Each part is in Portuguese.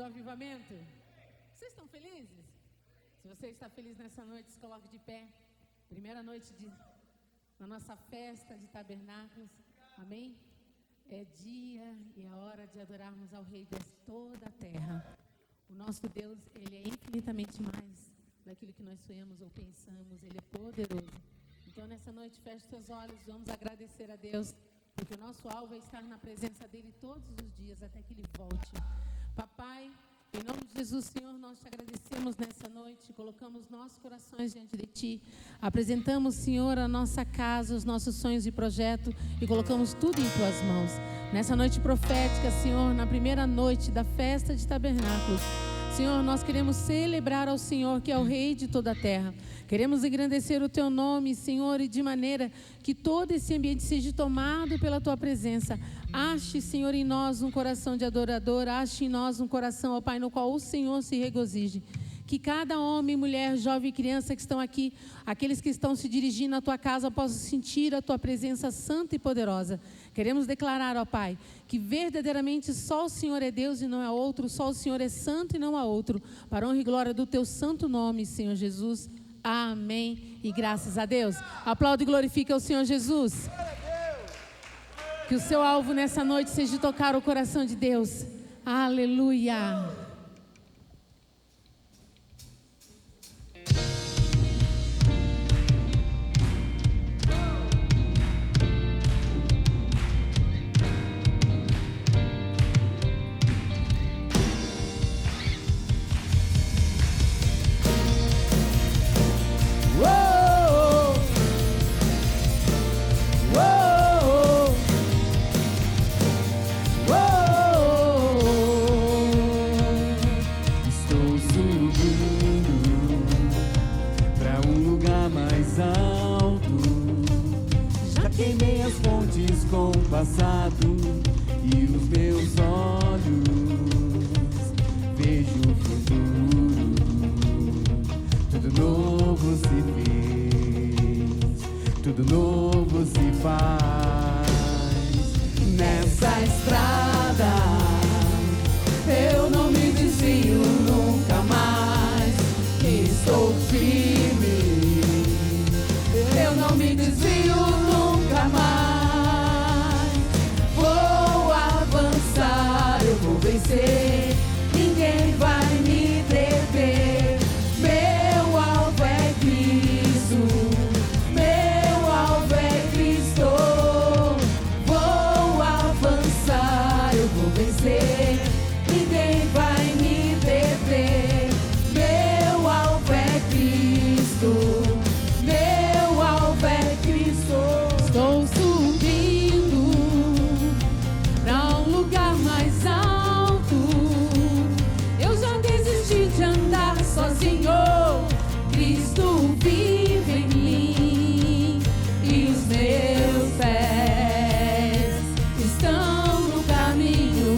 do avivamento? Vocês estão felizes? Se você está feliz nessa noite, se coloque de pé. Primeira noite na nossa festa de tabernáculos. Amém? É dia e é hora de adorarmos ao Rei de toda a terra. O nosso Deus, Ele é infinitamente mais daquilo que nós sonhamos ou pensamos. Ele é poderoso. Então, nessa noite, feche seus olhos. Vamos agradecer a Deus, porque o nosso alvo é estar na presença dEle todos os dias, até que Ele volte. Papai, em nome de Jesus, Senhor, nós te agradecemos nessa noite, colocamos nossos corações diante de Ti, apresentamos, Senhor, a nossa casa, os nossos sonhos e projetos e colocamos tudo em Tuas mãos. Nessa noite profética, Senhor, na primeira noite da festa de tabernáculos, Senhor, nós queremos celebrar ao Senhor, que é o Rei de toda a terra. Queremos engrandecer o Teu nome, Senhor, e de maneira que todo esse ambiente seja tomado pela Tua presença. Ache, Senhor, em nós um coração de adorador, ache em nós um coração, ó Pai, no qual o Senhor se regozije. Que cada homem, mulher, jovem e criança que estão aqui, aqueles que estão se dirigindo à Tua casa, possam sentir a Tua presença santa e poderosa. Queremos declarar, ó Pai, que verdadeiramente só o Senhor é Deus e não há outro, só o Senhor é santo e não há outro, para a honra e glória do Teu santo nome, Senhor Jesus. Amém e graças a Deus. Aplaude e glorifica o Senhor Jesus. Que o seu alvo nessa noite seja tocar o coração de Deus. Aleluia. Passado e os meus olhos vejo o futuro, tudo novo se fez, tudo novo se faz. Nessa estrada eu não me desvio nunca mais, estou firme, eu não me desvio nunca mais. Vencer, ninguém vai me deter. Meu alvo é Cristo, meu alvo é Cristo. Vou avançar, eu vou vencer, ninguém vai me deter. Meu alvo é Cristo, meu alvo é Cristo. Estou subindo pra um lugar mais alto. Sozinho, Cristo vive em mim e os meus pés estão no caminho,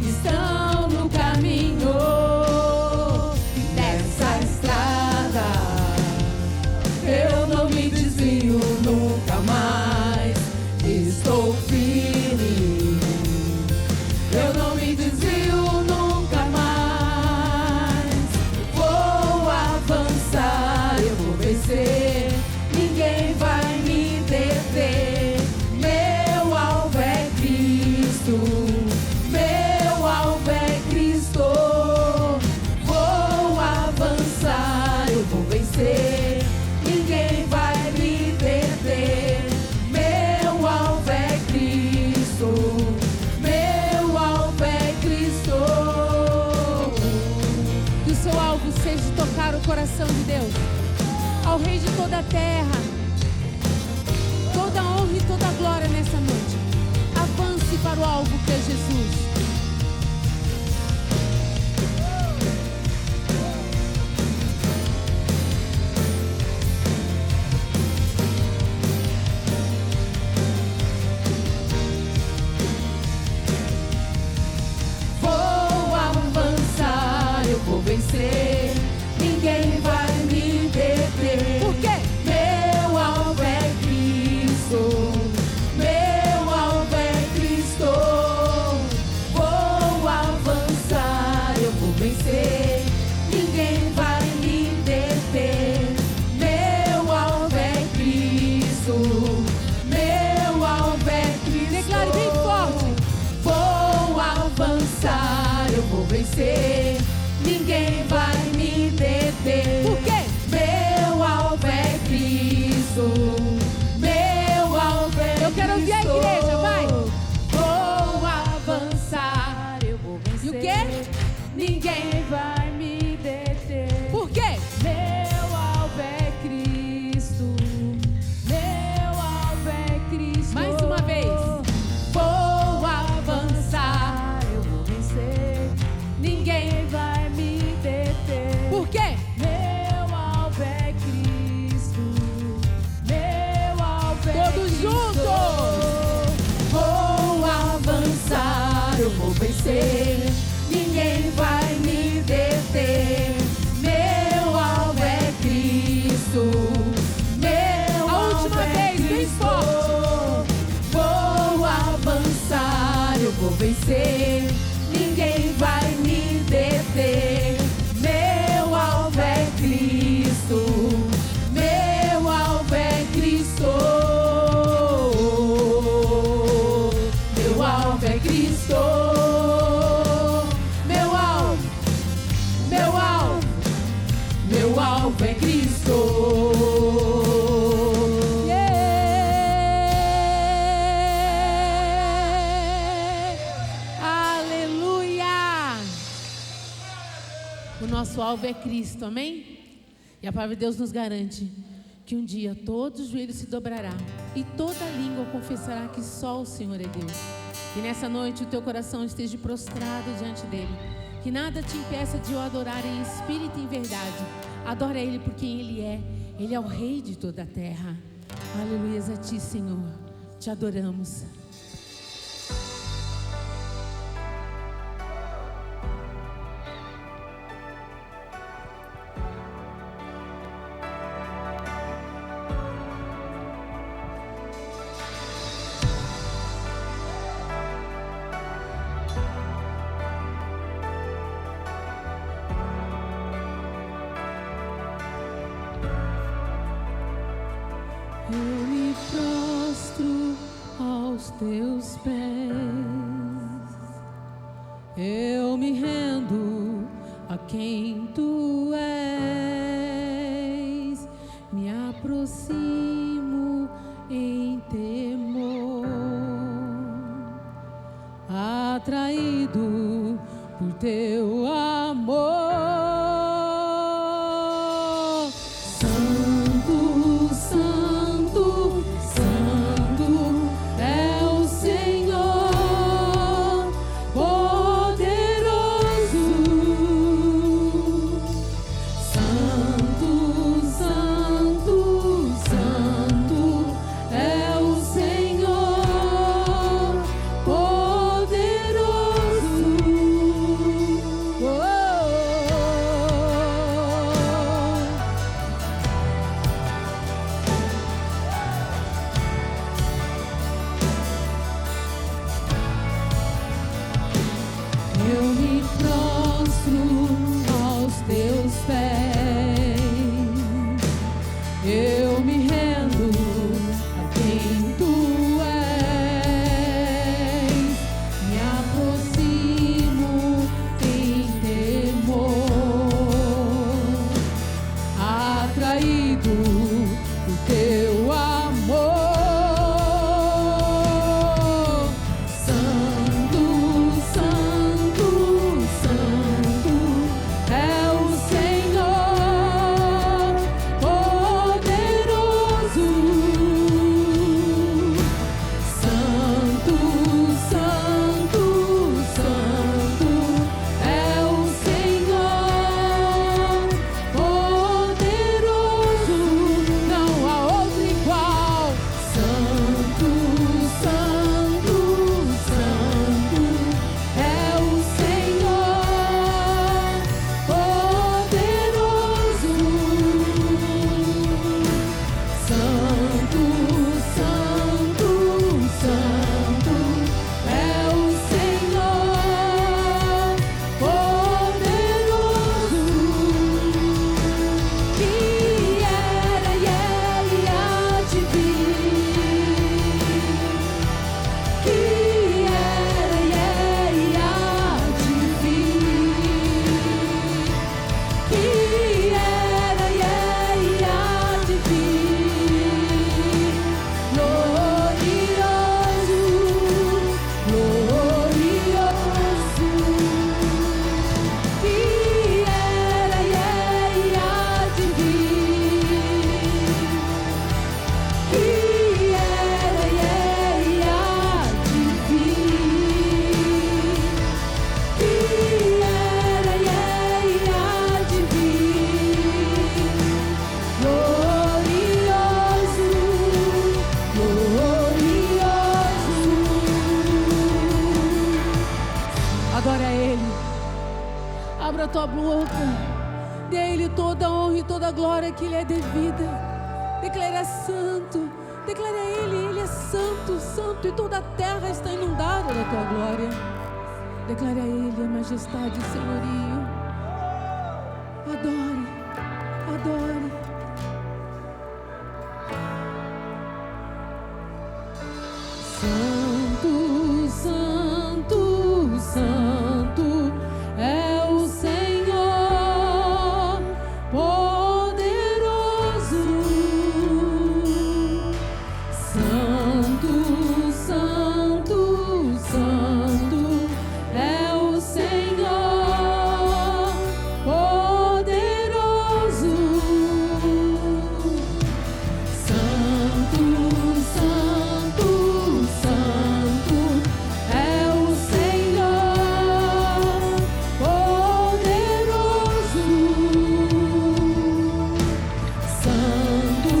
estão no caminho. Nessa estrada eu não me desvio nunca mais, estou firme, eu não me desvio nunca mais. Ninguém vai me deter. Meu alvo é Cristo, meu alvo é Cristo. Vou avançar, eu vou vencer, ninguém vai me deter. Meu alvo é Cristo, meu alvo é Cristo. Que o seu alvo seja tocar o coração de Deus, ao Rei de toda a terra, toda a honra e toda a glória nessa noite. Avance para o alvo que é Jesus. Vou avançar, eu vou vencer, ninguém vai me deter. Por quê? Meu vencer, ninguém vai me deter. Por quê? Meu alvo é Cristo, meu alvo é Cristo. Eu quero ouvir a igreja, vai. Vou avançar, eu vou vencer. E o quê? Ninguém vai me deter. Por quê? Meu alvo é Cristo, meu alvo é Cristo. Mais uma vez. Vou avançar, eu vou vencer. Ninguém vai me deter. Por quê? Meu alvo é Cristo, meu alvo é Todos Cristo. juntos. Vou avançar, eu vou vencer. Ninguém vai me deter. Meu alvo é Cristo, meu A alvo última é vez, bem Cristo. forte. Vou avançar, eu vou vencer. Ninguém vai me deter. Meu alvo é Cristo, meu alvo é Cristo. Meu alvo é Cristo. Meu alvo, meu alvo, meu alvo é Cristo. Aleluia! O nosso alvo é Cristo, amém? E a palavra de Deus nos garante que um dia todo o joelho se dobrará e toda língua confessará que só o Senhor é Deus. E nessa noite o teu coração esteja prostrado diante dele. Que nada te impeça de o adorar em espírito e em verdade. Adora ele por quem ele é. Ele é o Rei de toda a terra. Aleluia a ti, Senhor. Te adoramos. Eu me prostro aos teus pés, eu me rendo a quem tu és, me aproximo em temor, atraído por teu amor. Abra a tua boca. Dê a Ele toda a honra e toda a glória que Ele é devida. Declare santo. Declare a Ele é santo, santo, e toda a terra está inundada da tua glória. Declare a Ele a majestade e o senhorio. Adore, adore. Santo, santo, santo é o Senhor poderoso. Santo, santo, santo é o Senhor poderoso. Santo, santo, santo é o Senhor poderoso. Santo,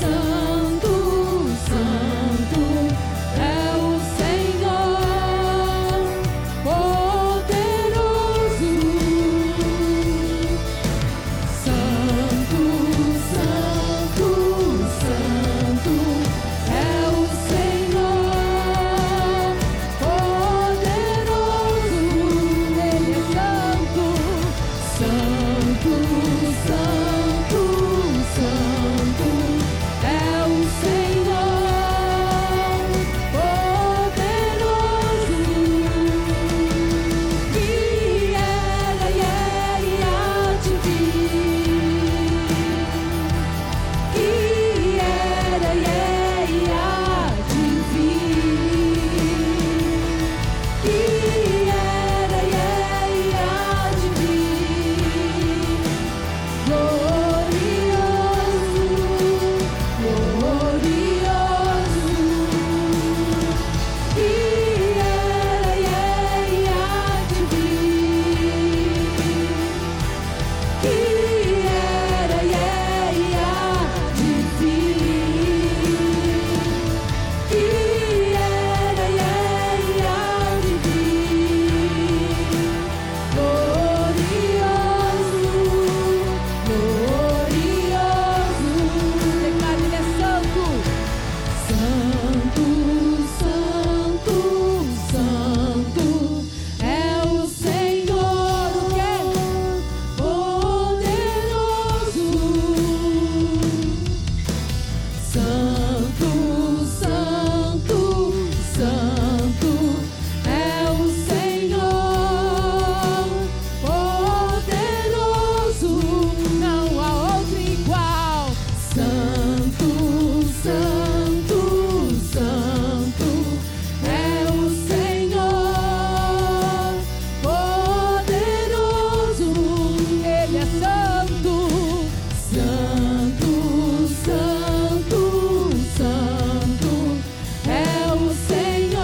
santo, santo é o Senhor poderoso. Santo, santo, santo é o Senhor poderoso. Ele é santo, santo, santo, santo é o Senhor poderoso. Que era e há de vir. Que era e há de vir. Que era e há de vir. Glorioso, glorioso. Que era e há de vir. Que era e há de vir. Que era e há de vir. Glorioso, glorioso. Declare, Ele é santo. Santo, santo, santo é o Senhor, o quê? Poderoso. Santo, santo, santo é o Senhor poderoso. Não há outro igual. Santo, santo, santo é o Senhor poderoso. Ele é santo, santo, santo, santo é o Senhor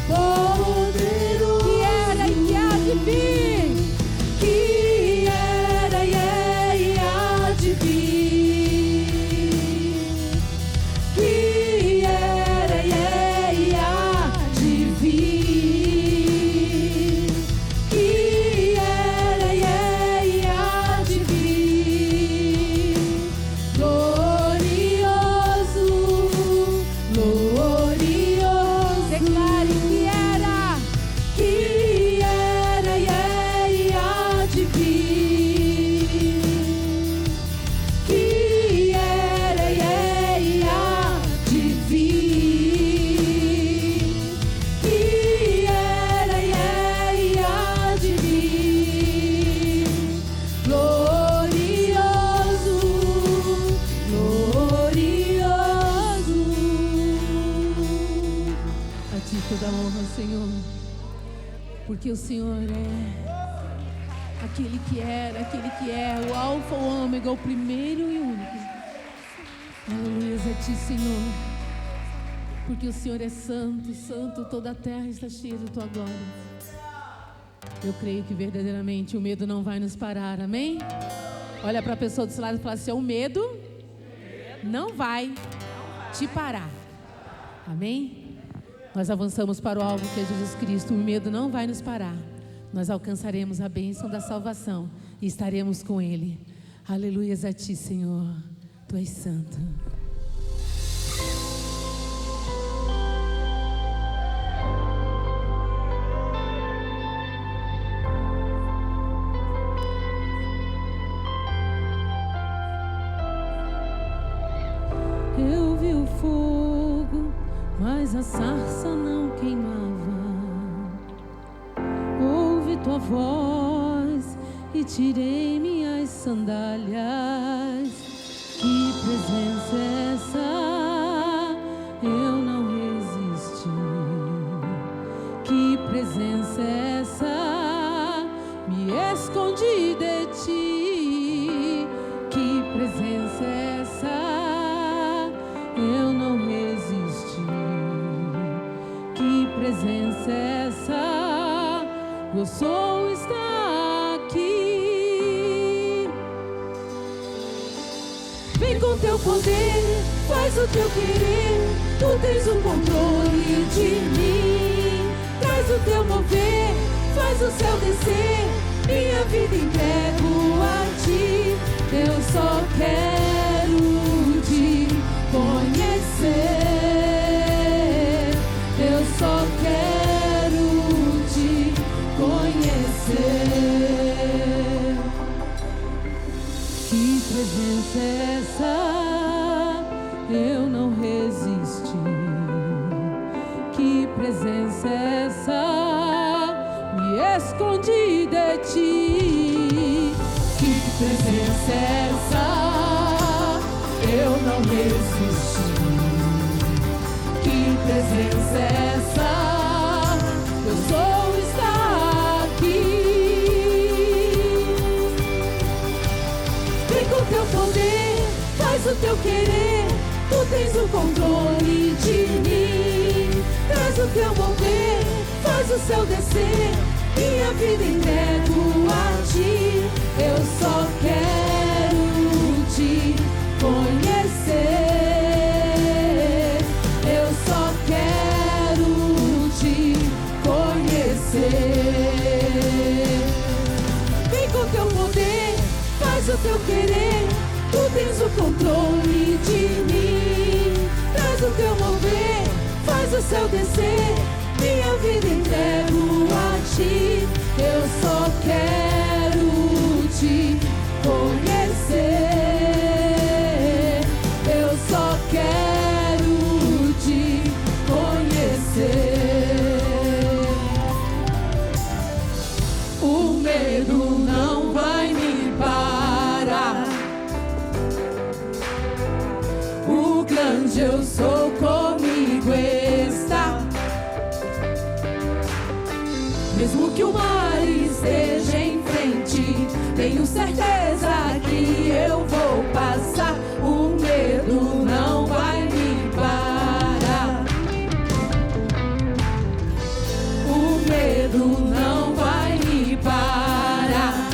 poderoso. Que era e que há de vir. Que era e há de vir. Que era e há de vir. Que era e há de vir. Glorioso, glorioso. Declare que era e há de vir. Que era e há de vir. Que era e há de vir. Glorioso, glorioso. A ti toda a honra, Senhor, porque o Senhor é aquele que era, aquele que é, o alfa, o ômega, o primeiro e único. Aleluia a ti, Senhor, porque o Senhor é santo, santo, toda a terra está cheia de tua glória. Eu creio que verdadeiramente o medo não vai nos parar, amém? Olha para a pessoa do seu lado e fala assim: o medo não vai te parar, amém? Nós avançamos para o alvo que é Jesus Cristo. O medo não vai nos parar. nós alcançaremos a bênção da salvação e estaremos com Ele. Aleluias a Ti, Senhor. Tu és santo. Eu vi o fogo, mas a sarça não queimava. Ouvi tua voz e tirei minhas sandálias. Que presença é essa? Eu não resisti. Que presença é essa? Me escondi de ti. Que presença é essa? Eu não resisti. Que presença é essa? Eu sou está aqui. Vem com teu poder, faz o teu querer. Tu tens o controle de mim. Traz o teu mover, faz o céu descer. Minha vida entrego a ti. Eu só quero te conhecer. Eu só quero te conhecer. Que presença é essa? Eu não resisti. Que presença é essa? Me escondi de ti. Que presença é essa? Eu não resisti. Que presença é essa? Eu sou está aqui. Vem com teu poder, faz o teu querer. Tu tens o controle de mim. Traz o teu mover, faz o céu descer. Minha vida entrego a ti. Eu só quero te conhecer. Eu só quero te conhecer. Vem com teu poder, faz o teu querer. Tu tens o controle de mim. Traz o teu mover, faz o céu descer. Minha vida entrego a ti. Eu só quero te conhecer. Eu só quero te conhecer. O medo não vai me parar. O grande eu sou comigo está. Mesmo que o mar esteja em frente, tenho certeza que eu vou passar. O medo não vai me parar. O medo não vai me parar.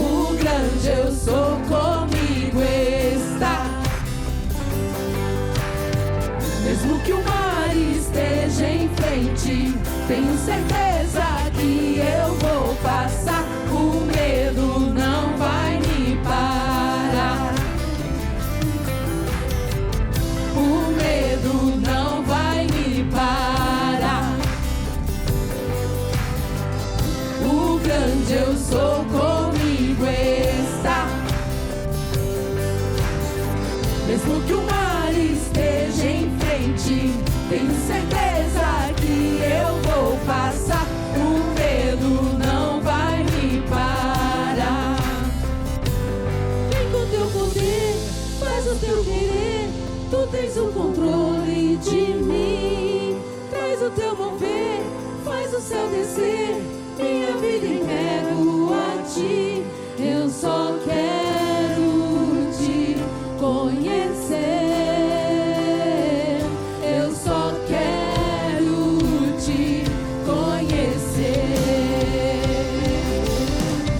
O grande eu sou comigo está. Mesmo que o mar esteja em frente, tenho certeza que eu vou passar. O medo não vai me parar. O medo não vai me parar. O grande eu sou comigo está. Mesmo que o mar esteja em frente, tenho certeza que eu vou passar. O medo não vai me parar. Vem com teu poder, faz o teu querer. Tu tens o controle de mim. Traz o teu mover, faz o céu descer. Minha vida entrego a ti. Eu só quero te conhecer. Eu só quero te conhecer.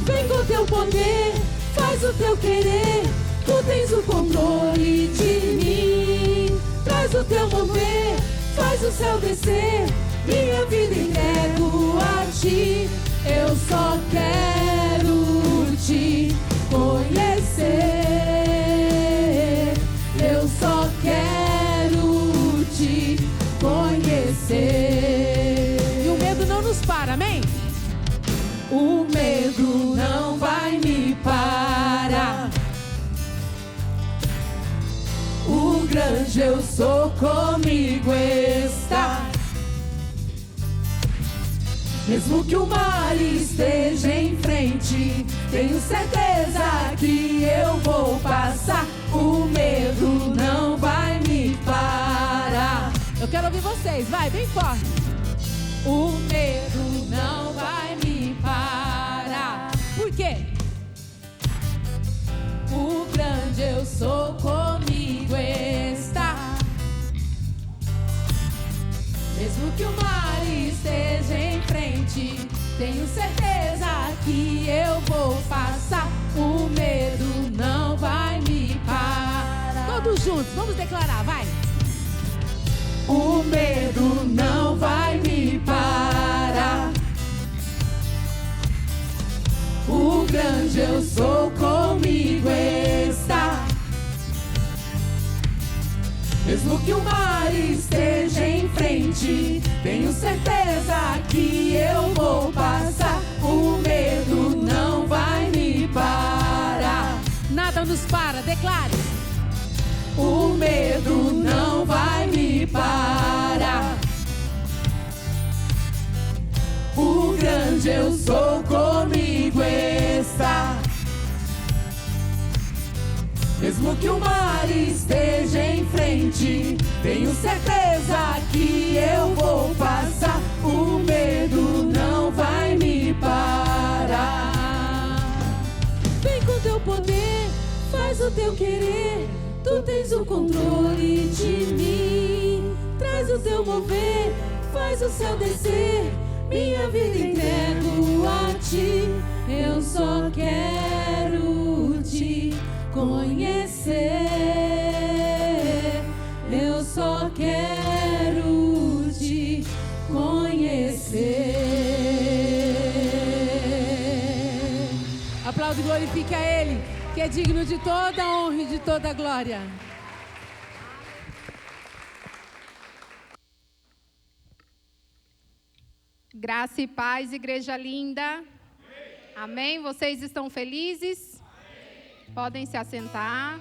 Vem com teu poder, faz o teu querer. Tu tens o controle de mim. Traz o teu mover, faz o céu descer. Minha vida inteira para, amém? O medo não vai me parar. O grande eu sou comigo está. Mesmo que o mar esteja em frente, tenho certeza que eu vou passar. O medo não vai me parar. Eu quero ouvir vocês, vai, bem forte. O medo não vai me parar. Por quê? O grande eu sou comigo está. Mesmo que o mar esteja em frente, tenho certeza que eu vou passar. O medo não vai me parar. Todos juntos, vamos declarar, vai. O medo não vai me parar. O grande eu sou comigo está. Mesmo que o mar esteja em frente, tenho certeza que eu vou passar. O medo não vai me parar. Nada nos para, declare. O medo não vai me parar. O grande eu sou comigo está. Mesmo que o mar esteja em frente, tenho certeza que eu vou passar. O medo não vai me parar. Vem com teu poder, faz o teu querer. Tu tens o controle de mim. Traz o teu mover, faz o céu descer. Minha vida entrego a ti. Eu só quero te conhecer. Eu só quero te conhecer. Aplaude e glorifique a Ele, que é digno de toda a honra e de toda a glória. Graça e paz, igreja linda. Amém? Vocês estão felizes? Podem se assentar.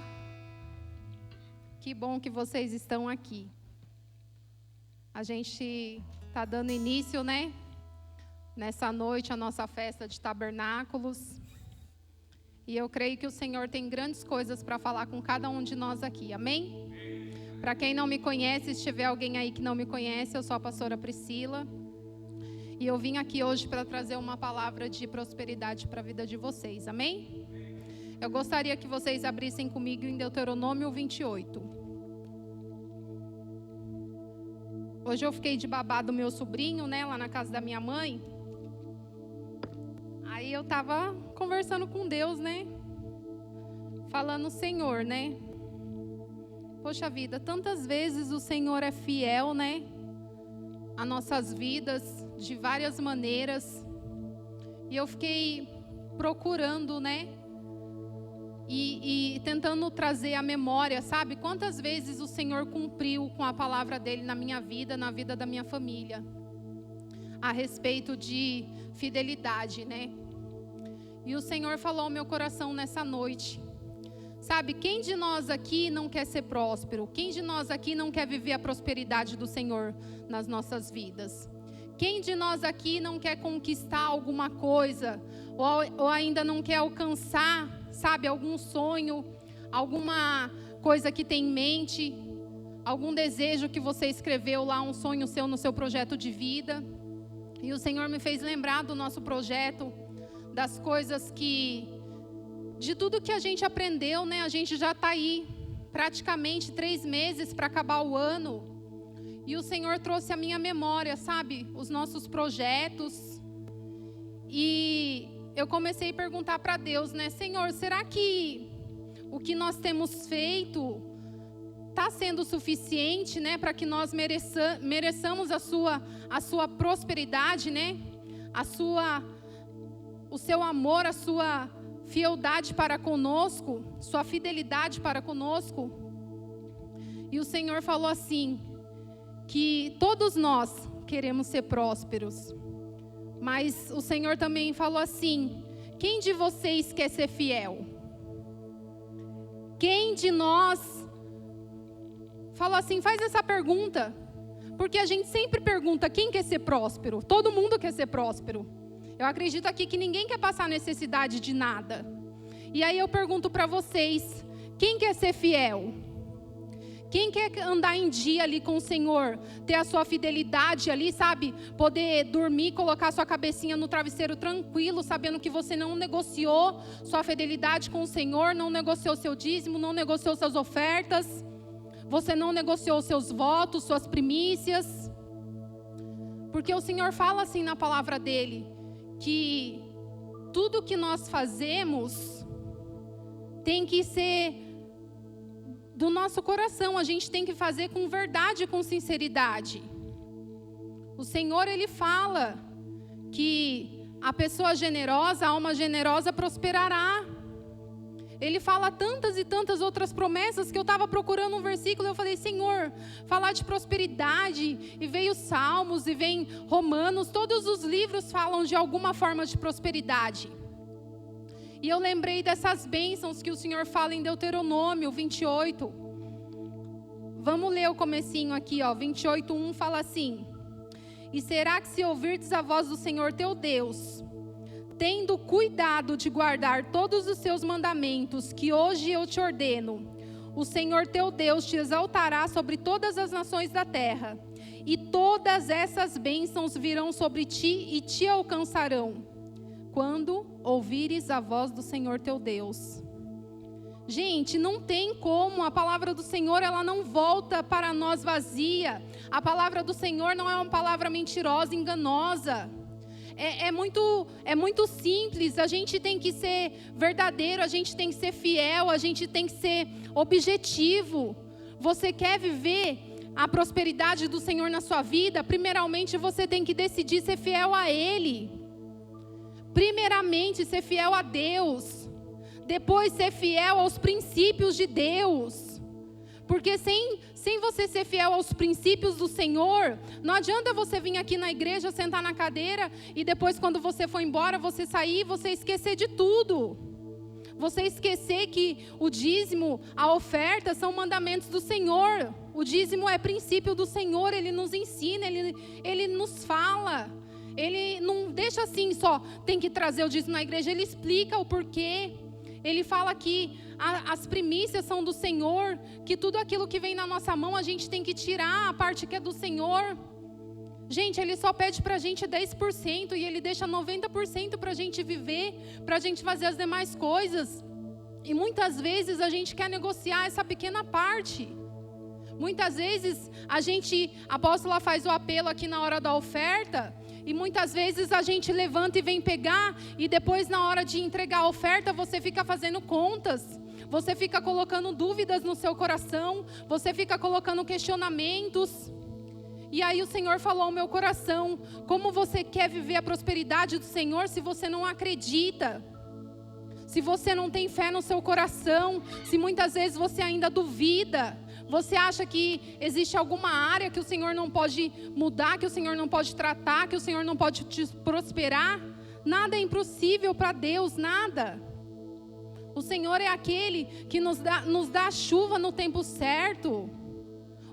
Que bom que vocês estão aqui. A gente está dando início, né? Nessa noite, a nossa festa de tabernáculos. E eu creio que o Senhor tem grandes coisas para falar com cada um de nós aqui. Amém? Para quem não me conhece, se tiver alguém aí que não me conhece, eu sou a pastora Priscila. E eu vim aqui hoje para trazer uma palavra de prosperidade para a vida de vocês. Amém? Eu gostaria que vocês abrissem comigo em Deuteronômio 28. Hoje eu fiquei de babá do meu sobrinho, né, lá na casa da minha mãe. Aí eu estava conversando com Deus, né? Falando, Senhor, né? Poxa vida, tantas vezes o Senhor é fiel, né? A nossas vidas, de várias maneiras. E eu fiquei procurando, né? E tentando trazer a memória, sabe? Quantas vezes o Senhor cumpriu com a palavra dele na minha vida, na vida da minha família. A respeito de fidelidade, né? E o Senhor falou ao meu coração nessa noite. Sabe, quem de nós aqui não quer ser próspero? Quem de nós aqui não quer viver a prosperidade do Senhor nas nossas vidas? Quem de nós aqui não quer conquistar alguma coisa? Ou ainda não quer alcançar, sabe, algum sonho, alguma coisa que tem em mente, algum desejo que você escreveu lá, um sonho seu no seu projeto de vida. E o Senhor me fez lembrar do nosso projeto, das coisas de tudo que a gente aprendeu, né? A gente já está aí, praticamente 3 meses para acabar o ano. E o Senhor trouxe à minha memória, sabe, os nossos projetos. E eu comecei a perguntar para Deus, né? Senhor, será que o que nós temos feito está sendo suficiente, né? Para que nós mereçamos a sua prosperidade, né? O seu amor, a sua fieldade para conosco, sua fidelidade para conosco. E o Senhor falou assim, que todos nós queremos ser prósperos. Mas o Senhor também falou assim: quem de vocês quer ser fiel? Quem de nós... Falou assim, faz essa pergunta. Porque a gente sempre pergunta, quem quer ser próspero? Todo mundo quer ser próspero. Eu acredito aqui que ninguém quer passar necessidade de nada. E aí eu pergunto para vocês, quem quer ser fiel? Quem quer andar em dia ali com o Senhor? Ter a sua fidelidade ali, sabe? Poder dormir, colocar sua cabecinha no travesseiro tranquilo, sabendo que você não negociou sua fidelidade com o Senhor, não negociou seu dízimo, não negociou suas ofertas, você não negociou seus votos, suas primícias. Porque o Senhor fala assim na palavra dele, que tudo que nós fazemos tem que ser do nosso coração, a gente tem que fazer com verdade e com sinceridade. O Senhor, Ele fala que a pessoa generosa, a alma generosa prosperará. Ele fala tantas e tantas outras promessas que eu estava procurando um versículo e eu falei, Senhor, falar de prosperidade, e veio Salmos, e vem Romanos, todos os livros falam de alguma forma de prosperidade. E eu lembrei dessas bênçãos que o Senhor fala em Deuteronômio 28. Vamos ler o comecinho aqui, 28:1 fala assim: e será que se ouvirdes a voz do Senhor teu Deus, tendo cuidado de guardar todos os seus mandamentos, que hoje eu te ordeno, o Senhor teu Deus te exaltará sobre todas as nações da terra, e todas essas bênçãos virão sobre ti e te alcançarão, quando ouvires a voz do Senhor teu Deus. Gente, não tem como, a palavra do Senhor, ela não volta para nós vazia. A palavra do Senhor não é uma palavra mentirosa, enganosa. É muito simples, a gente tem que ser verdadeiro, a gente tem que ser fiel, a gente tem que ser objetivo. Você quer viver a prosperidade do Senhor na sua vida? Primeiramente você tem que decidir ser fiel a Ele. Primeiramente ser fiel a Deus. Depois ser fiel aos princípios de Deus. Porque sem você ser fiel aos princípios do Senhor, não adianta você vir aqui na igreja, sentar na cadeira e depois quando você for embora, você sair, você esquecer de tudo. Você esquecer que o dízimo, a oferta são mandamentos do Senhor. O dízimo é princípio do Senhor, Ele nos ensina, Ele nos fala. Ele não deixa assim só, tem que trazer o dízimo na igreja, Ele explica o porquê. Ele fala que as primícias são do Senhor, que tudo aquilo que vem na nossa mão a gente tem que tirar a parte que é do Senhor. Gente, Ele só pede para a gente 10% e Ele deixa 90% para a gente viver, para a gente fazer as demais coisas. E muitas vezes a gente quer negociar essa pequena parte. Muitas vezes a apóstola faz o apelo aqui na hora da oferta, e muitas vezes a gente levanta e vem pegar, e depois na hora de entregar a oferta você fica fazendo contas, você fica colocando dúvidas no seu coração, você fica colocando questionamentos. E aí o Senhor falou ao meu coração, como você quer viver a prosperidade do Senhor se você não acredita? Se você não tem fé no seu coração, se muitas vezes você ainda duvida, você acha que existe alguma área que o Senhor não pode mudar, que o Senhor não pode tratar, que o Senhor não pode te prosperar? Nada é impossível para Deus, nada. O Senhor é aquele que nos dá a chuva no tempo certo.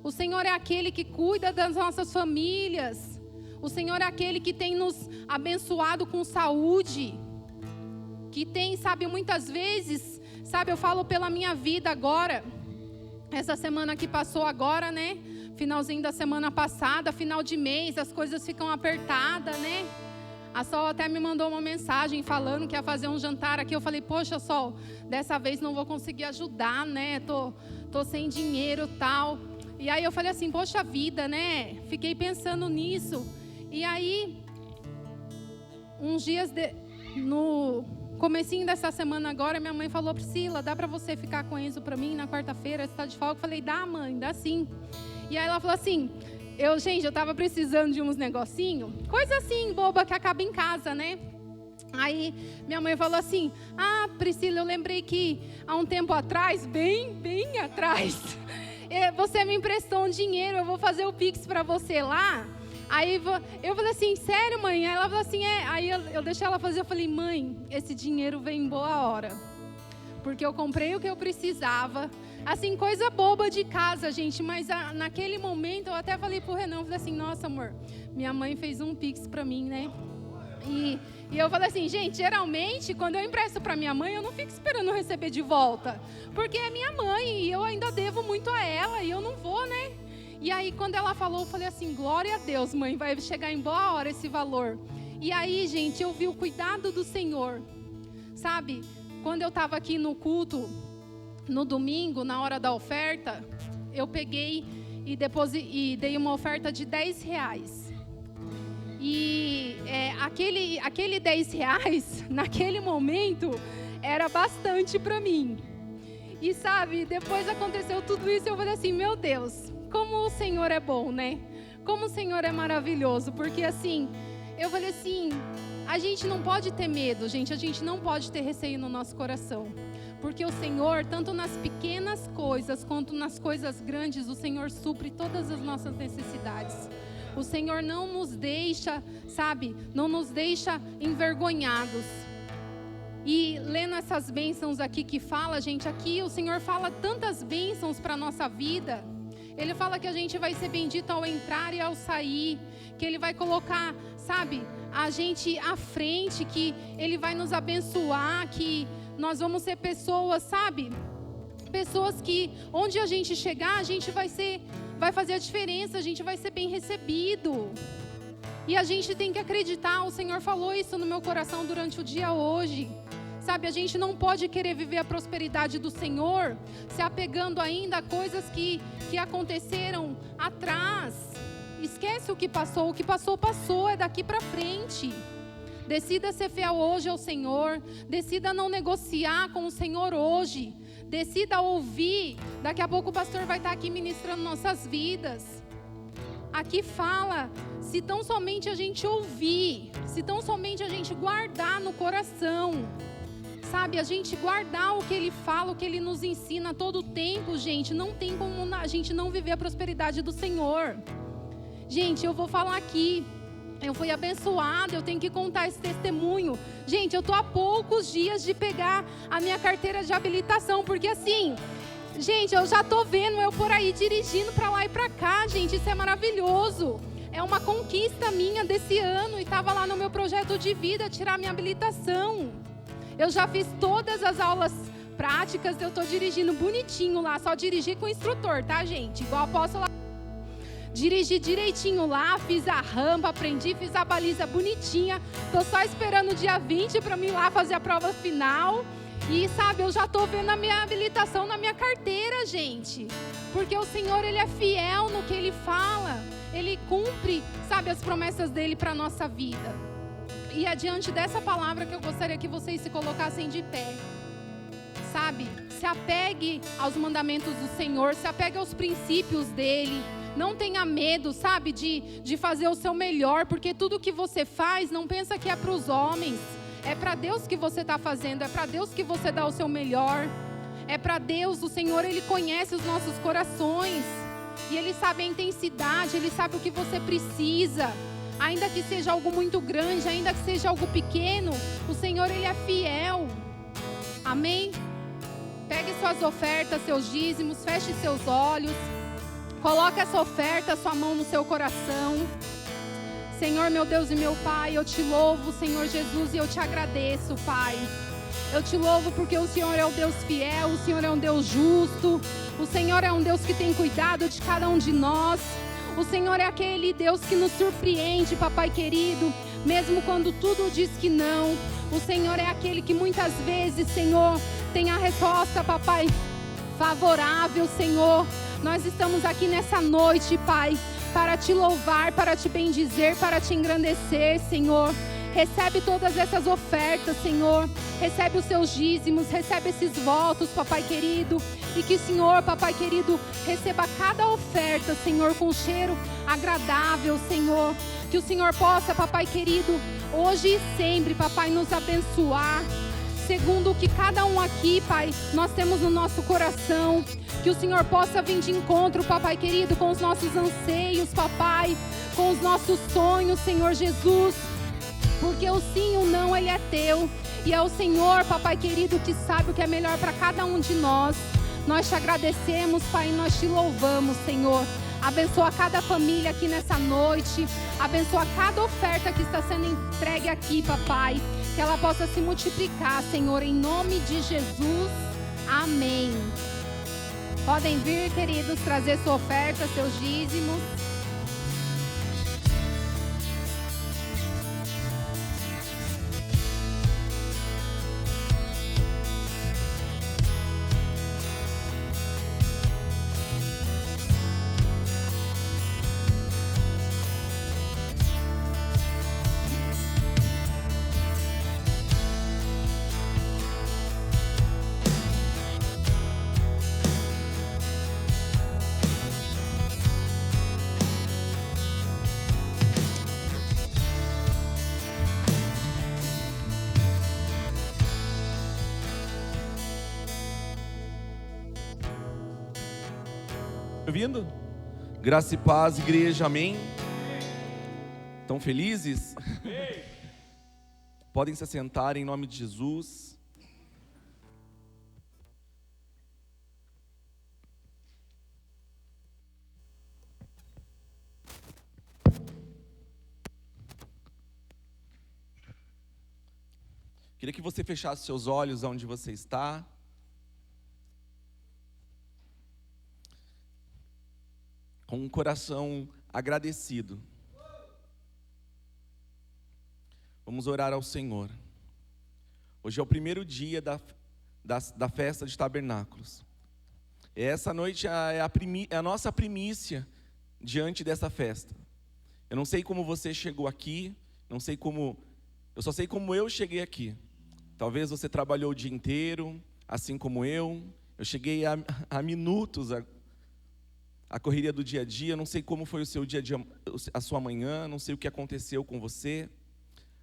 O Senhor é aquele que cuida das nossas famílias. O Senhor é aquele que tem nos abençoado com saúde. Que tem, sabe, muitas vezes, sabe, eu falo pela minha vida agora. Essa semana que passou agora, né? Finalzinho da semana passada, final de mês, as coisas ficam apertadas, né? A Sol até me mandou uma mensagem falando que ia fazer um jantar aqui. Eu falei, poxa, Sol, dessa vez não vou conseguir ajudar, né? Tô sem dinheiro e tal. E aí eu falei assim, poxa vida, né? Fiquei pensando nisso. E aí, uns dias no comecinho dessa semana agora, minha mãe falou, Priscila, dá pra você ficar com o Enzo pra mim na quarta-feira? Você tá de folga? Eu falei, dá, mãe, dá sim. E aí ela falou assim, eu tava precisando de uns negocinhos, coisa assim, boba, que acaba em casa, né? Aí minha mãe falou assim, Priscila, eu lembrei que há um tempo atrás, bem atrás, você me emprestou um dinheiro, eu vou fazer o Pix pra você lá. Aí eu falei assim, sério, mãe? Aí ela falou assim, Aí eu deixei ela fazer, eu falei, mãe, esse dinheiro vem em boa hora. Porque eu comprei o que eu precisava. Assim, coisa boba de casa, gente. Mas naquele momento eu até falei pro Renan, eu falei assim, nossa, amor, minha mãe fez um Pix pra mim, né? E eu falei assim, gente, geralmente, quando eu empresto pra minha mãe, eu não fico esperando receber de volta. Porque é minha mãe e eu ainda devo muito a ela e eu não vou, né? E aí, quando ela falou, eu falei assim, glória a Deus, mãe, vai chegar em boa hora esse valor. E aí, gente, eu vi o cuidado do Senhor. Sabe, quando eu estava aqui no culto, no domingo, na hora da oferta, eu peguei e dei uma oferta de R$10. E aquele R$10, naquele momento, era bastante para mim. E sabe, depois aconteceu tudo isso, eu falei assim, meu Deus, como o Senhor é bom, né? Como o Senhor é maravilhoso, porque assim, eu falei assim, a gente não pode ter medo, gente, a gente não pode ter receio no nosso coração. Porque o Senhor, tanto nas pequenas coisas, quanto nas coisas grandes, o Senhor supre todas as nossas necessidades. O Senhor não nos deixa, sabe, não nos deixa envergonhados. E lendo essas bênçãos aqui que fala, gente, aqui o Senhor fala tantas bênçãos para a nossa vida. Ele fala que a gente vai ser bendito ao entrar e ao sair, que Ele vai colocar, sabe, a gente à frente, que Ele vai nos abençoar, que nós vamos ser pessoas, sabe, pessoas que onde a gente chegar, a gente vai fazer a diferença, a gente vai ser bem recebido. E a gente tem que acreditar, o Senhor falou isso no meu coração durante o dia hoje. Sabe, a gente não pode querer viver a prosperidade do Senhor se apegando ainda a coisas que aconteceram atrás. Esquece o que passou, passou, é daqui para frente. Decida ser fiel hoje ao Senhor, decida não negociar com o Senhor hoje, decida ouvir. Daqui a pouco o pastor vai estar aqui ministrando nossas vidas. Aqui fala, se tão somente a gente ouvir, se tão somente a gente guardar no coração, sabe, a gente guardar o que Ele fala, o que Ele nos ensina todo o tempo, gente, não tem como a gente não viver a prosperidade do Senhor. Gente, eu vou falar aqui, eu fui abençoada, eu tenho que contar esse testemunho. Gente, eu tô há poucos dias de pegar a minha carteira de habilitação, porque assim, gente, eu já tô vendo eu por aí dirigindo para lá e para cá, gente, isso é maravilhoso. É uma conquista minha desse ano e estava lá no meu projeto de vida, tirar minha habilitação. Eu já fiz todas as aulas práticas, eu tô dirigindo bonitinho lá, só dirigir com o instrutor, tá, gente? Igual a apóstola. Dirigi direitinho lá, fiz a rampa, aprendi, fiz a baliza bonitinha. Tô só esperando o dia 20 para mim ir lá fazer a prova final. E sabe, eu já tô vendo a minha habilitação na minha carteira, gente. Porque o Senhor, Ele é fiel no que Ele fala. Ele cumpre, sabe, as promessas dEle para a nossa vida. E é diante dessa palavra que eu gostaria que vocês se colocassem de pé. Sabe, se apegue aos mandamentos do Senhor, se apegue aos princípios dEle. Não tenha medo, sabe, de fazer o seu melhor, porque tudo que você faz, não pensa que é para os homens. É para Deus que você está fazendo, é para Deus que você dá o seu melhor. É para Deus, o Senhor, Ele conhece os nossos corações. E Ele sabe a intensidade, Ele sabe o que você precisa. Ainda que seja algo muito grande, ainda que seja algo pequeno, o Senhor, Ele é fiel. Amém? Pegue suas ofertas, seus dízimos, feche seus olhos. Coloque essa oferta, sua mão no seu coração. Senhor, meu Deus e meu Pai, eu te louvo, Senhor Jesus, e eu te agradeço, Pai. Eu te louvo porque o Senhor é um Deus fiel, o Senhor é um Deus justo, o Senhor é um Deus que tem cuidado de cada um de nós. O Senhor é aquele Deus que nos surpreende, papai querido, mesmo quando tudo diz que não. O Senhor é aquele que muitas vezes, Senhor, tem a resposta, papai, favorável, Senhor. Nós estamos aqui nessa noite, Pai, para te louvar, para te bendizer, para te engrandecer, Senhor. Recebe todas essas ofertas, Senhor. Recebe os seus dízimos, recebe esses votos, papai querido. E que, Senhor, papai querido, receba cada oferta, Senhor, com cheiro agradável, Senhor. Que o Senhor possa, papai querido, hoje e sempre, papai, nos abençoar. Segundo o que cada um aqui, Pai, nós temos no nosso coração. Que o Senhor possa vir de encontro, papai querido, com os nossos anseios, papai. com os nossos sonhos, Senhor Jesus. Porque o sim e o não, ele é teu. E é o Senhor, papai querido, que sabe o que é melhor para cada um de nós. Nós te agradecemos, Pai, e nós te louvamos, Senhor. Abençoa cada família aqui nessa noite. Abençoa cada oferta que está sendo entregue aqui, papai. Que ela possa se multiplicar, Senhor, em nome de Jesus. Amém. Podem vir, queridos, trazer sua oferta, seus dízimos. Ouvindo? Graça e paz, igreja, amém? Estão felizes? Podem se assentar em nome de Jesus. Queria que você fechasse seus olhos onde você está. Com um coração agradecido. Vamos orar ao Senhor. Hoje é o primeiro dia da festa de tabernáculos. Essa noite é a nossa primícia diante dessa festa. Eu não sei como você chegou aqui, eu só sei como eu cheguei aqui. Talvez você trabalhou o dia inteiro, assim como eu. Eu cheguei a minutos a correria do dia a dia. Não sei como foi o seu dia a dia, a sua manhã, não sei o que aconteceu com você,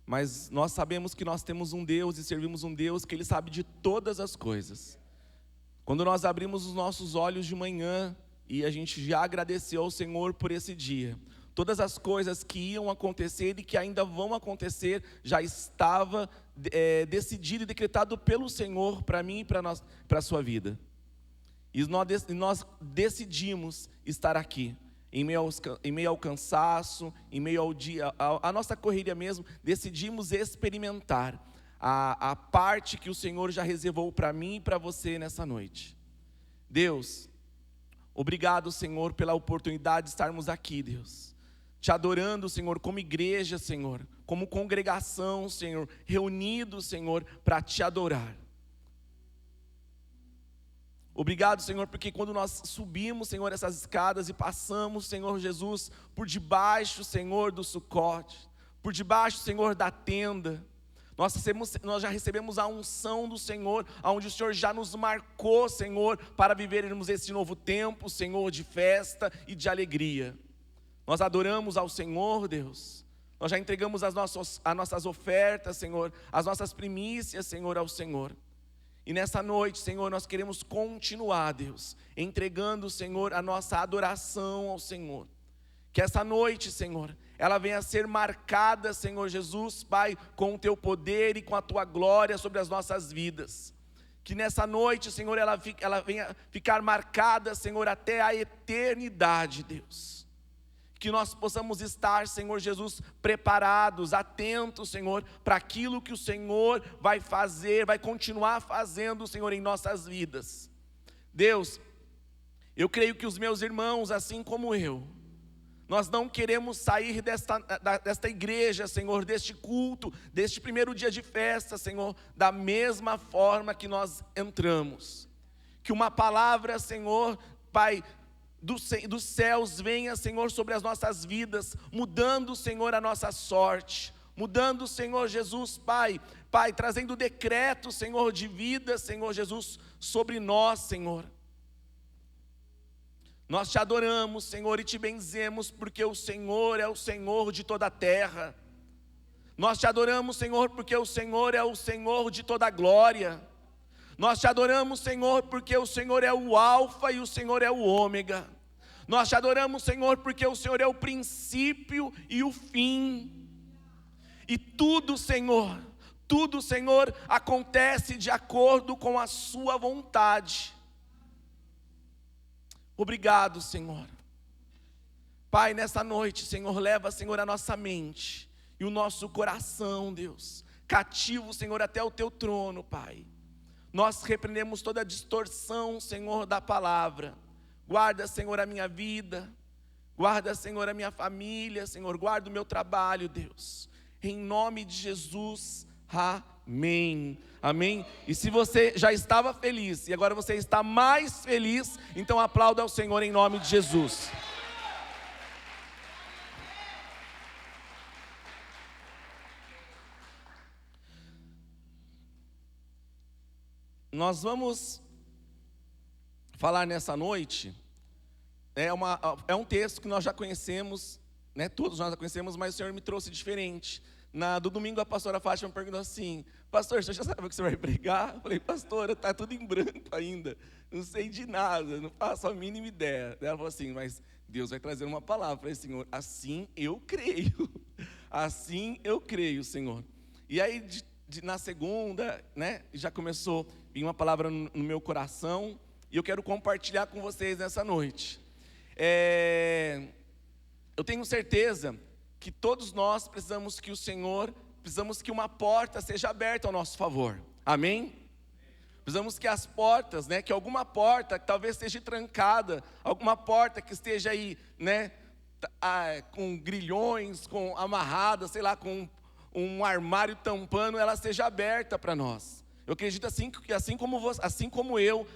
mas nós sabemos que nós temos um Deus e servimos um Deus que Ele sabe de todas as coisas. Quando nós abrimos os nossos olhos de manhã e a gente já agradeceu ao Senhor por esse dia, todas as coisas que iam acontecer e que ainda vão acontecer já estava decidido e decretado pelo Senhor para mim e para a sua vida. E nós decidimos estar aqui, em meio ao cansaço, em meio ao dia, a nossa correria mesmo, decidimos experimentar a parte que o Senhor já reservou para mim e para você nessa noite. Deus, obrigado, Senhor, pela oportunidade de estarmos aqui, Deus. Te adorando, Senhor, como igreja, Senhor, como congregação, Senhor, reunidos, Senhor, para te adorar. Obrigado, Senhor, porque quando nós subimos, Senhor, essas escadas e passamos, Senhor Jesus, por debaixo, Senhor, do sucote, por debaixo, Senhor, da tenda, nós já recebemos a unção do Senhor, onde o Senhor já nos marcou, Senhor, para vivermos esse novo tempo, Senhor, de festa e de alegria. Nós adoramos ao Senhor, Deus. Nós já entregamos as nossas ofertas, Senhor, as nossas primícias, Senhor, ao Senhor. E nessa noite, Senhor, nós queremos continuar, Deus, entregando, Senhor, a nossa adoração ao Senhor. Que essa noite, Senhor, ela venha a ser marcada, Senhor Jesus, Pai, com o Teu poder e com a Tua glória sobre as nossas vidas. Que nessa noite, Senhor, ela venha ficar marcada, Senhor, até a eternidade, Deus. Que nós possamos estar, Senhor Jesus, preparados, atentos, Senhor, para aquilo que o Senhor vai fazer, vai continuar fazendo, Senhor, em nossas vidas. Deus, eu creio que os meus irmãos, assim como eu, nós não queremos sair desta igreja, Senhor, deste culto, deste primeiro dia de festa, Senhor, da mesma forma que nós entramos. Que uma palavra, Senhor, Pai, dos céus venha, Senhor, sobre as nossas vidas, mudando, Senhor, a nossa sorte, mudando, Senhor Jesus, Pai, trazendo decreto, Senhor, de vida, Senhor Jesus, sobre nós, Senhor. Nós te adoramos, Senhor, e te benzemos, porque o Senhor é o Senhor de toda a terra. Nós te adoramos, Senhor, porque o Senhor é o Senhor de toda a glória. Nós te adoramos, Senhor, porque o Senhor é o Alfa e o Senhor é o Ômega. Nós te adoramos, Senhor, porque o Senhor é o princípio e o fim. E tudo, Senhor, acontece de acordo com a sua vontade. Obrigado, Senhor. Pai, nessa noite, Senhor, leva, Senhor, a nossa mente e o nosso coração, Deus, cativo, Senhor, até o teu trono, Pai. Nós repreendemos toda a distorção, Senhor, da palavra. Guarda, Senhor, a minha vida. Guarda, Senhor, a minha família, Senhor. Guarda o meu trabalho, Deus. Em nome de Jesus, amém. Amém? E se você já estava feliz e agora você está mais feliz, então aplauda ao Senhor em nome de Jesus. Nós vamos falar nessa noite, é um texto que nós já conhecemos, né? Todos nós já conhecemos, mas o Senhor me trouxe diferente. Do domingo a pastora Fátima me perguntou assim: pastor, você já sabe o que você vai pregar? Eu falei: pastora, está tudo em branco ainda, não sei de nada, não faço a mínima ideia. Ela falou assim: mas Deus vai trazer uma palavra. Eu falei: Senhor, assim eu creio, assim eu creio, Senhor. E aí na segunda, né, já começou a vir uma palavra no meu coração, e eu quero compartilhar com vocês nessa noite. Eu tenho certeza que todos nós precisamos que uma porta seja aberta ao nosso favor, amém? Precisamos que as portas, né, que alguma porta que talvez esteja trancada, alguma porta que esteja aí, né, com grilhões, amarrada, sei lá, com um armário tampando, ela seja aberta para nós. Eu acredito assim como eu,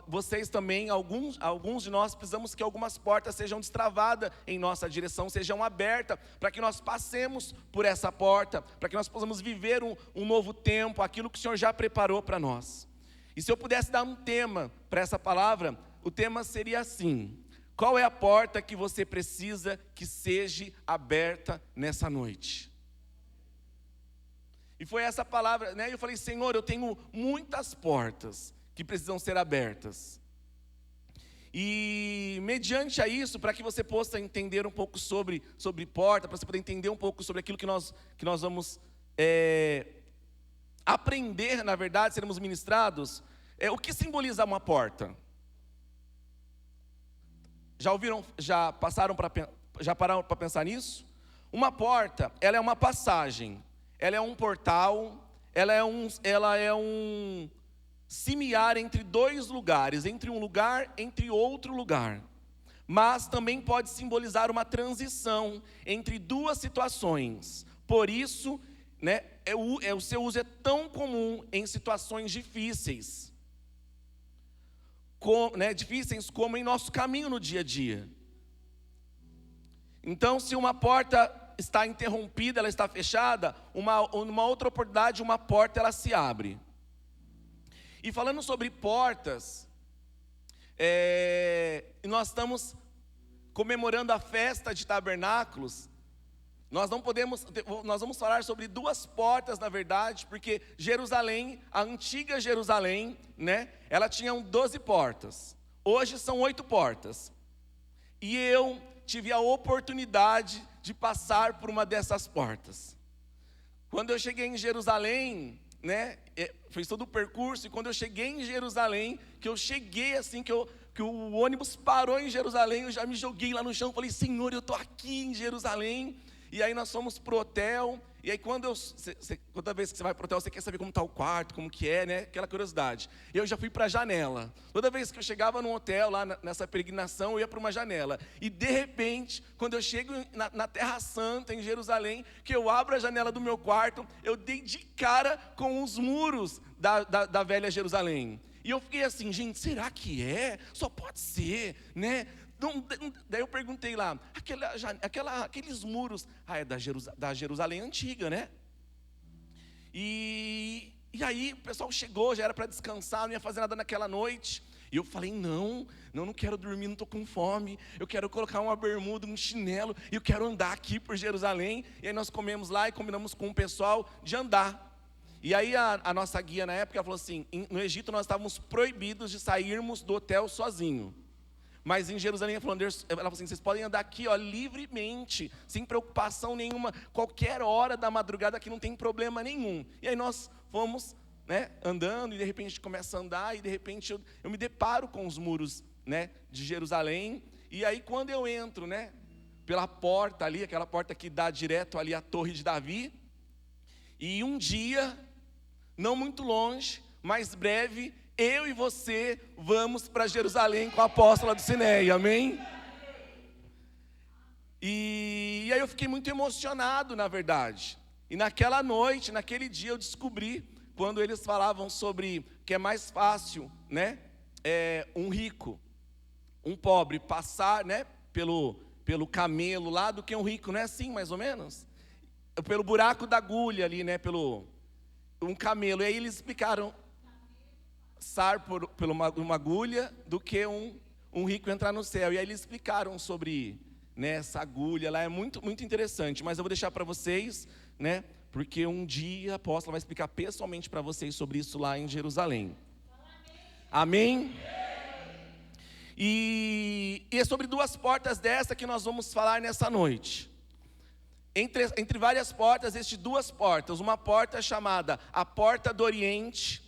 vocês também, alguns de nós precisamos que algumas portas sejam destravadas em nossa direção, sejam abertas, para que nós passemos por essa porta, para que nós possamos viver um novo tempo, aquilo que o Senhor já preparou para nós. E se eu pudesse dar um tema para essa palavra, o tema seria assim: qual é a porta que você precisa que seja aberta nessa noite? E foi essa palavra, né? Eu falei: Senhor, eu tenho muitas portas que precisam ser abertas. E mediante a isso, para que você possa entender um pouco sobre porta, para você poder entender um pouco sobre aquilo que nós vamos aprender, na verdade, seremos ministrados, o que simboliza uma porta? Já ouviram, já pararam para pensar nisso? Uma porta, ela é uma passagem. Ela é um portal, ela é um semear entre dois lugares, entre um lugar, entre outro lugar. Mas também pode simbolizar uma transição entre duas situações. Por isso, né, o seu uso é tão comum em situações difíceis. Difíceis como em nosso caminho no dia a dia. Então, se uma porta está interrompida, ela está fechada, numa outra oportunidade, uma porta ela se abre. E falando sobre portas, nós estamos comemorando a festa de tabernáculos. Nós vamos falar sobre duas portas, na verdade, porque Jerusalém, a antiga Jerusalém, né, ela tinha 12 portas. Hoje são 8 portas. E eu tive a oportunidade de passar por uma dessas portas. Quando eu cheguei em Jerusalém, né, fiz todo o percurso, e quando eu cheguei em Jerusalém, que eu cheguei assim, que o ônibus parou em Jerusalém, eu já me joguei lá no chão, falei: Senhor, eu estou aqui em Jerusalém. E aí nós fomos pro hotel, e aí toda vez que você vai pro hotel, você quer saber como está o quarto, como que é, né? Aquela curiosidade. Eu já fui para a janela. Toda vez que eu chegava no hotel, lá nessa peregrinação, eu ia para uma janela. E de repente, quando eu chego na Terra Santa, em Jerusalém, que eu abro a janela do meu quarto, eu dei de cara com os muros da velha Jerusalém. E eu fiquei assim: gente, será que é? Só pode ser, né? Daí eu perguntei lá: aqueles muros, é da Jerusalém antiga, né? E aí o pessoal chegou, já era para descansar, não ia fazer nada naquela noite. E eu falei: não quero dormir, não estou com fome. Eu quero colocar uma bermuda, um chinelo, e eu quero andar aqui por Jerusalém. E aí nós comemos lá e combinamos com o pessoal de andar. E aí a nossa guia na época falou assim: no Egito nós estávamos proibidos de sairmos do hotel sozinho. Mas em Jerusalém, ela falou assim, vocês podem andar aqui, ó, livremente, sem preocupação nenhuma, qualquer hora da madrugada aqui não tem problema nenhum. E aí nós fomos, né, andando, e de repente a gente começa a andar, e de repente eu me deparo com os muros, né, de Jerusalém. E aí quando eu entro, né, pela porta ali, aquela porta que dá direto ali à Torre de Davi, e um dia, não muito longe, mais breve, eu e você vamos para Jerusalém com a apóstola do Cineia, amém? E aí eu fiquei muito emocionado, na verdade. E naquela noite, naquele dia, eu descobri, quando eles falavam sobre que é mais fácil, né, um rico, um pobre passar, né, pelo camelo lá, do que um rico, não é assim, mais ou menos? Pelo buraco da agulha ali, né, um camelo. E aí eles explicaram, por uma agulha, do que um rico entrar no céu. E aí eles explicaram sobre, né, essa agulha lá, é muito, muito interessante. Mas eu vou deixar para vocês, né, porque um dia a apóstola vai explicar pessoalmente para vocês sobre isso lá em Jerusalém. Amém? E é sobre duas portas dessa que nós vamos falar nessa noite. Entre várias portas, existem duas portas. Uma porta chamada a Porta do Oriente,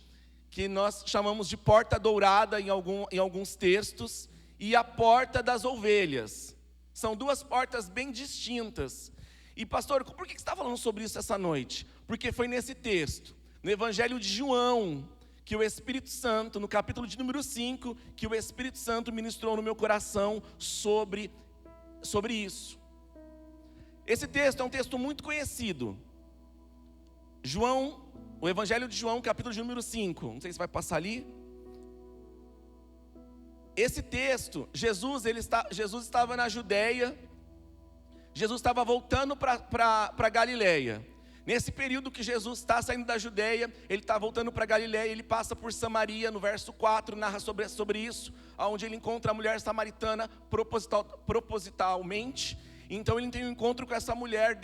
que nós chamamos de Porta Dourada em alguns textos, e a Porta das Ovelhas. São duas portas bem distintas. E pastor, por que você está falando sobre isso essa noite? Porque foi nesse texto, no Evangelho de João, que o Espírito Santo, no capítulo de número 5, que o Espírito Santo ministrou no meu coração sobre isso. Esse texto é um texto muito conhecido. O Evangelho de João, capítulo de número 5. Não sei se vai passar ali. Esse texto, Jesus estava na Judeia. Jesus estava voltando para Galileia. Nesse período que Jesus está saindo da Judeia, ele está voltando para Galileia, ele passa por Samaria, no verso 4, narra sobre isso, onde ele encontra a mulher samaritana propositalmente. Então ele tem um encontro com essa mulher,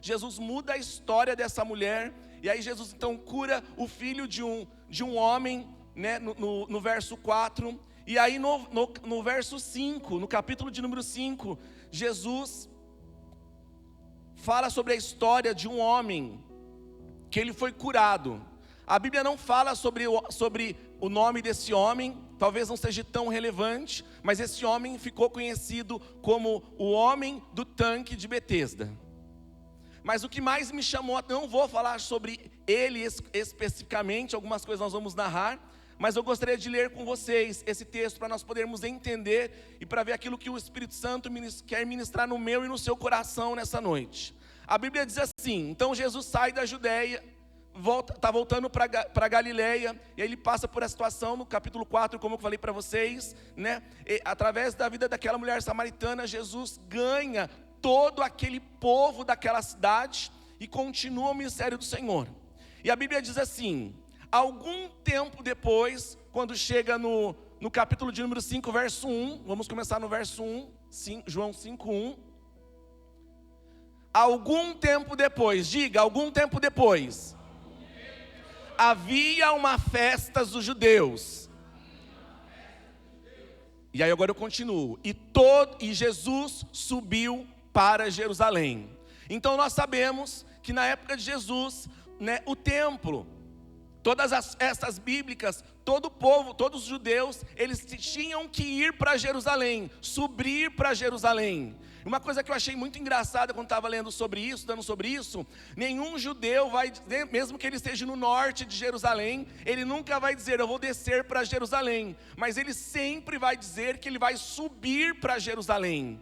Jesus muda a história dessa mulher, e aí Jesus então cura o filho de um homem, né, no verso 4, e aí no verso 5, no capítulo de número 5, Jesus fala sobre a história de um homem, que ele foi curado. A Bíblia não fala sobre o nome desse homem, talvez não seja tão relevante, mas esse homem ficou conhecido como o homem do tanque de Betesda. Mas o que mais me chamou, não vou falar sobre ele especificamente, algumas coisas nós vamos narrar, mas eu gostaria de ler com vocês esse texto para nós podermos entender e para ver aquilo que o Espírito Santo quer ministrar no meu e no seu coração nessa noite. A Bíblia diz assim: então Jesus sai da Judeia, está voltando para Galileia, e aí ele passa por a situação no capítulo 4, como eu falei para vocês, né? E, através da vida daquela mulher samaritana, Jesus ganha todo aquele povo daquela cidade e continua o ministério do Senhor. E a Bíblia diz assim: algum tempo depois, quando chega no capítulo de número 5, verso 1, vamos começar no verso 1, João 5, 1. Algum tempo depois, diga, algum tempo depois, havia uma festa dos judeus. E aí agora eu continuo. E Jesus subiu para Jerusalém. Então nós sabemos que na época de Jesus, né, o templo, todas as festas bíblicas, todo o povo, todos os judeus, eles tinham que ir para Jerusalém, subir para Jerusalém. Uma coisa que eu achei muito engraçada quando estava lendo sobre isso, estudando sobre isso, nenhum judeu vai dizer, mesmo que ele esteja no norte de Jerusalém, ele nunca vai dizer, eu vou descer para Jerusalém, mas ele sempre vai dizer que ele vai subir para Jerusalém.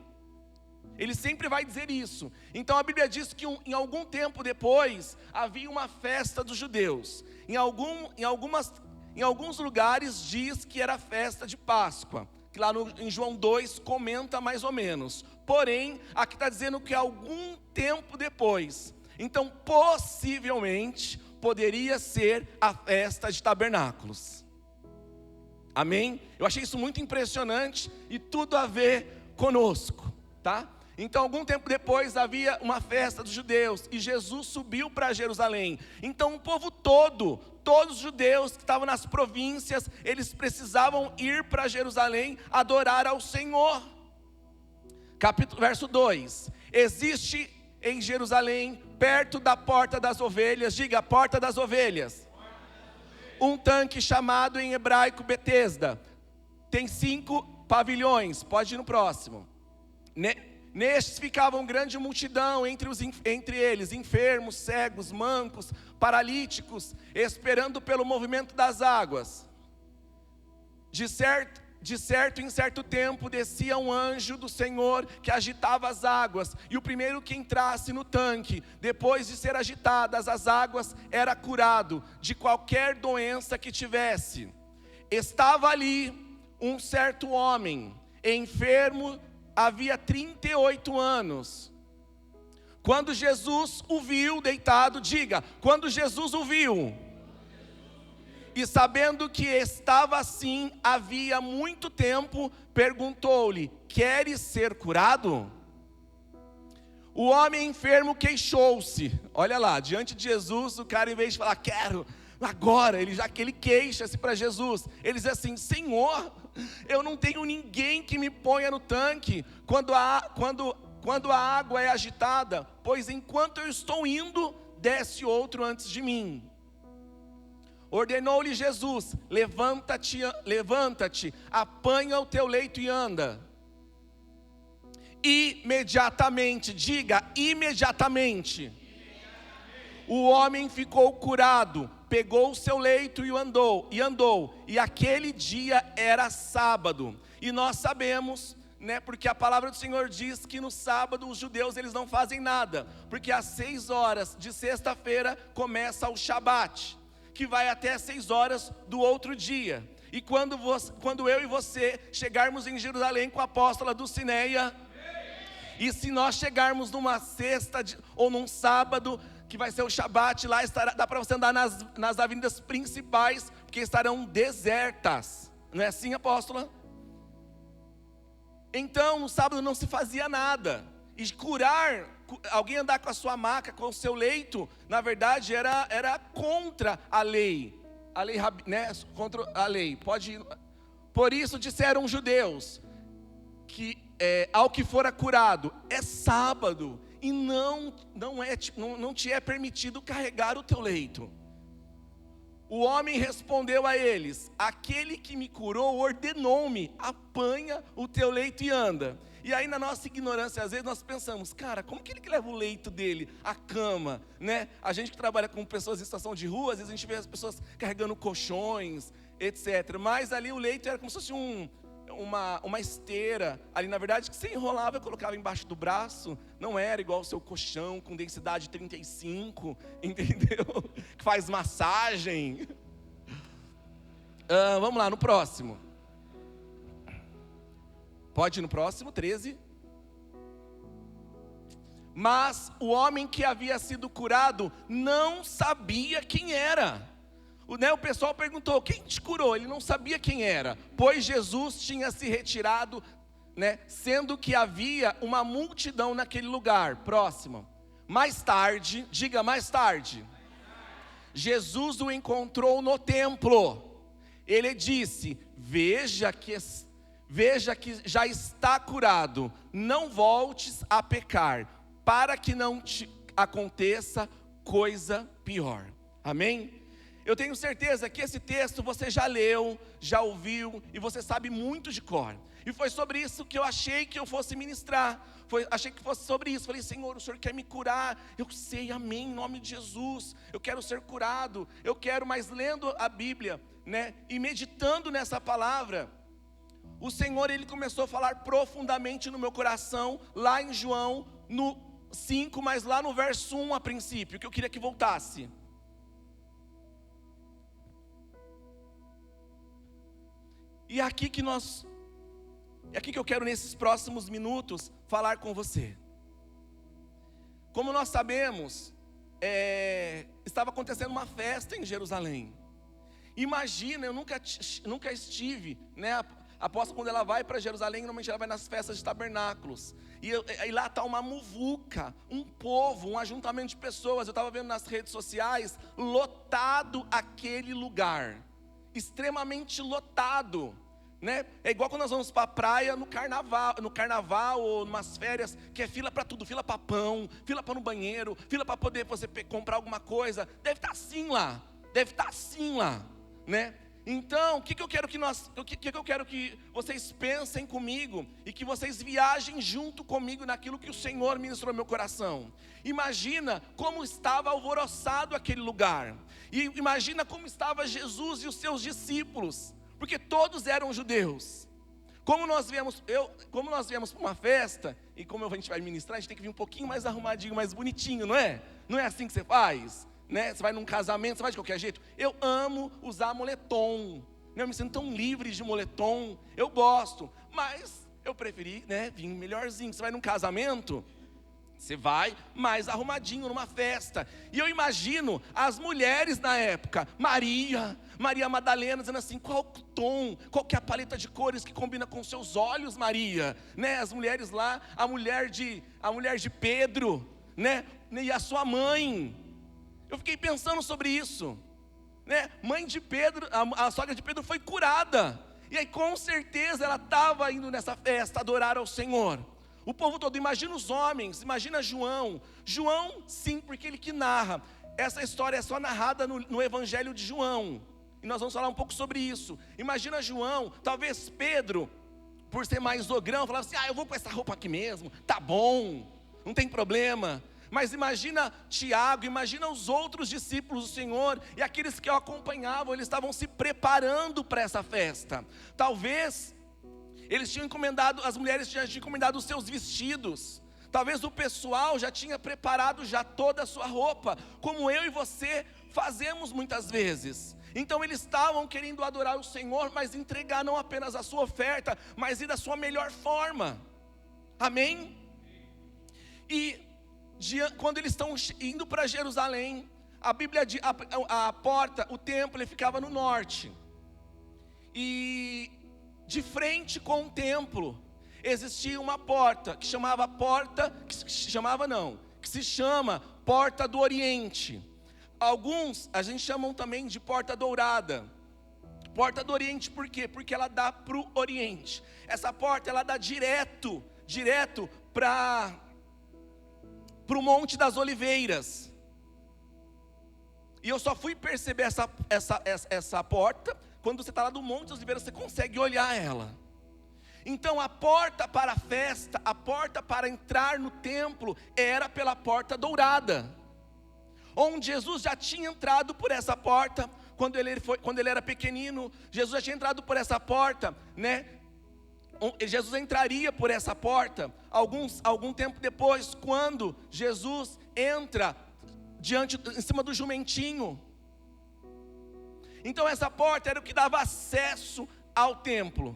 Ele sempre vai dizer isso. Então a Bíblia diz que em algum tempo depois, havia uma festa dos judeus. Em alguns lugares diz que era a festa de Páscoa, que lá em João 2 comenta mais ou menos. Porém, aqui está dizendo que algum tempo depois. Então, possivelmente, poderia ser a festa de tabernáculos. Amém? Eu achei isso muito impressionante e tudo a ver conosco, tá? Então, algum tempo depois, havia uma festa dos judeus e Jesus subiu para Jerusalém. Então, o povo todo todos os judeus que estavam nas províncias, eles precisavam ir para Jerusalém adorar ao Senhor. Verso 2: existe em Jerusalém, perto da porta das ovelhas, diga, porta das ovelhas, um tanque chamado em hebraico Betesda. Tem 5 pavilhões, pode ir no próximo. Nestes ficavam grande multidão, entre eles enfermos, cegos, mancos, paralíticos, esperando pelo movimento das águas. De certo em certo tempo descia um anjo do Senhor que agitava as águas, e o primeiro que entrasse no tanque, depois de ser agitadas as águas, era curado de qualquer doença que tivesse. Estava ali um certo homem, enfermo havia 38 anos. Quando Jesus o viu deitado, diga, quando Jesus o viu, e sabendo que estava assim havia muito tempo, perguntou-lhe: queres ser curado? O homem enfermo queixou-se. Olha lá, diante de Jesus, o cara, em vez de falar, quero, agora, ele queixa-se para Jesus. Ele diz assim: Senhor, eu não tenho ninguém que me ponha no tanque quando a água é agitada, pois enquanto eu estou indo, desce outro antes de mim. Ordenou-lhe Jesus: levanta-te, apanha o teu leito e anda. Imediatamente, diga, imediatamente. O homem ficou curado, pegou o seu leito e andou. E aquele dia era sábado. E nós sabemos, porque a palavra do Senhor diz que no sábado os judeus eles não fazem nada, porque às 6 horas de sexta-feira começa o Shabat, que vai até às 6 horas do outro dia. E quando eu e você chegarmos em Jerusalém com a apóstola Dulcineia, e se nós chegarmos numa sexta ou num sábado, que vai ser o Shabat, lá dá para você andar nas avenidas principais, porque estarão desertas. Não é assim, apóstola? Então, no sábado não se fazia nada. E alguém andar com a sua maca, com o seu leito, na verdade era contra a lei. Contra a lei. Por isso disseram os judeus que ao que fora curado é sábado e não te é permitido carregar o teu leito. O homem respondeu a eles: aquele que me curou ordenou-me, apanha o teu leito e anda. E aí, na nossa ignorância, às vezes nós pensamos: cara, como que ele que leva o leito dele, a cama, A gente que trabalha com pessoas em situação de rua, às vezes a gente vê as pessoas carregando colchões, etc. Mas ali o leito era como se fosse uma esteira, ali na verdade, que você enrolava e colocava embaixo do braço. Não era igual o seu colchão com densidade 35, entendeu? Que faz massagem. Vamos lá, no próximo. Pode ir no próximo, 13. Mas o homem que havia sido curado não sabia quem era. O pessoal perguntou: quem te curou? Ele não sabia quem era, pois Jesus tinha se retirado, sendo que havia uma multidão naquele lugar. Próximo. Mais tarde, diga, mais tarde, Jesus o encontrou no templo. Ele disse: veja que já está curado, não voltes a pecar, para que não te aconteça coisa pior. Amém? Eu tenho certeza que esse texto você já leu, já ouviu, e você sabe muito de cor. E foi sobre isso que eu achei que eu fosse ministrar. Achei que fosse sobre isso. Falei: Senhor, o Senhor quer me curar? Eu sei, amém, em nome de Jesus. Eu quero ser curado. Eu quero, mas lendo a Bíblia, e meditando nessa palavra, o Senhor, Ele começou a falar profundamente no meu coração, lá em João, no 5, mas lá no verso 1 a princípio, que eu queria que voltasse. E é aqui que eu quero nesses próximos minutos falar com você. Como nós sabemos, estava acontecendo uma festa em Jerusalém. Imagina, eu nunca estive, a apóstola, quando ela vai para Jerusalém, normalmente ela vai nas festas de tabernáculos. E lá está uma muvuca, um povo, um ajuntamento de pessoas. Eu estava vendo nas redes sociais, lotado aquele lugar. Extremamente lotado. Né? É igual quando nós vamos para a praia no carnaval ou umas férias, que é fila para tudo, fila para pão, fila para no banheiro, fila para poder você comprar alguma coisa. Deve estar assim lá, né? Então, o que eu quero que vocês pensem comigo e que vocês viajem junto comigo naquilo que o Senhor ministrou no meu coração. Imagina como estava alvoroçado aquele lugar. E imagina como estava Jesus e os seus discípulos. Porque todos eram judeus. Como nós viemos para uma festa, e como a gente vai ministrar, a gente tem que vir um pouquinho mais arrumadinho, mais bonitinho, não é? Não é assim que você faz? Né? Você vai num casamento, você vai de qualquer jeito. Eu amo usar moletom. Eu me sinto tão livre de moletom. Eu gosto. Mas eu preferi, né, vir melhorzinho. Você vai num casamento, você vai mais arrumadinho numa festa. E eu imagino as mulheres na época, Maria Madalena, dizendo assim: qual o tom, qual que é a paleta de cores que combina com seus olhos, Maria? Né? As mulheres lá, a mulher de Pedro, né? E a sua mãe. Eu fiquei pensando sobre isso, né? Mãe de Pedro, a sogra de Pedro foi curada. E aí com certeza ela estava indo nessa festa adorar ao Senhor. O povo todo, imagina os homens, imagina João. João, sim, porque ele que narra. Essa história é só narrada no Evangelho de João. E nós vamos falar um pouco sobre isso. Imagina João, talvez Pedro, por ser mais ogrão, falava assim: eu vou com essa roupa aqui mesmo, tá bom, não tem problema. Mas imagina Tiago, imagina os outros discípulos do Senhor e aqueles que o acompanhavam, eles estavam se preparando para essa festa. Talvez eles tinham encomendado, as mulheres tinham encomendado os seus vestidos. Talvez o pessoal já tinha preparado já toda a sua roupa, como eu e você fazemos muitas vezes. Então eles estavam querendo adorar o Senhor, mas entregar não apenas a sua oferta, mas ir da sua melhor forma. Amém? E quando eles estão indo para Jerusalém, a Bíblia diz, a porta, o templo, ele ficava no norte. E de frente com o templo existia uma porta que se chama Porta do Oriente. Alguns a gente chamam também de Porta Dourada. Porta do Oriente por quê? Porque ela dá para o Oriente. Essa porta ela dá direto para o Monte das Oliveiras. E eu só fui perceber essa porta quando você está lá no Monte das Oliveiras, você consegue olhar ela. Então a porta para a festa, a porta para entrar no templo era pela Porta Dourada, onde Jesus já tinha entrado por essa porta quando ele era pequenino. Jesus já tinha entrado por essa porta, né? Jesus entraria por essa porta algum tempo depois, quando Jesus entra em cima do jumentinho. Então essa porta era o que dava acesso ao templo.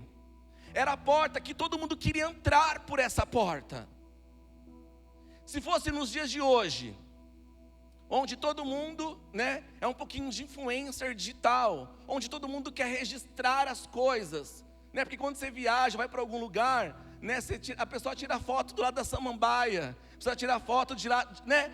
Era a porta que todo mundo queria entrar por essa porta. Se fosse nos dias de hoje, onde todo mundo, né, é um pouquinho de influencer digital, onde todo mundo quer registrar as coisas, né? Porque quando você viaja, vai para algum lugar, né, a pessoa tira foto do lado da samambaia, a pessoa tira foto de lá, né?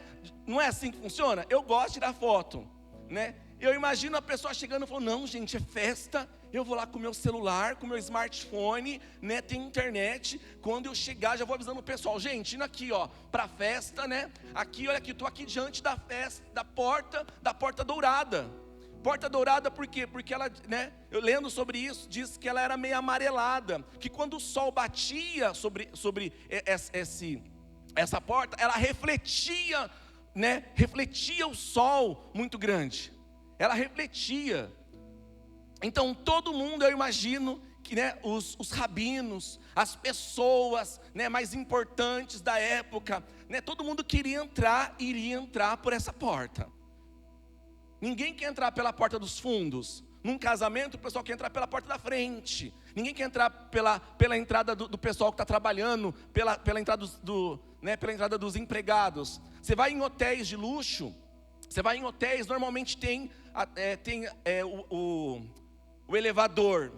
Não é assim que funciona? Eu gosto de tirar foto, né? Eu imagino a pessoa chegando e falando: não, gente, é festa, eu vou lá com o meu celular, com o meu smartphone, né, tem internet, quando eu chegar já vou avisando o pessoal: gente, indo aqui, ó, pra festa, né, aqui, olha aqui, estou aqui diante da festa, da Porta Dourada. Porta Dourada por quê? Porque ela, né, eu lendo sobre isso, diz que ela era meio amarelada, que quando o sol batia sobre essa porta, ela refletia, né, refletia o sol muito grande. Ela refletia. Então todo mundo, eu imagino que, né, os rabinos, as pessoas, né, mais importantes da época, né, todo mundo iria entrar por essa porta. Ninguém quer entrar pela porta dos fundos. Num casamento o pessoal quer entrar pela porta da frente. Ninguém quer entrar pela entrada do pessoal que está trabalhando, pela entrada pela entrada dos empregados. Você vai em hotéis de luxo, normalmente tem o elevador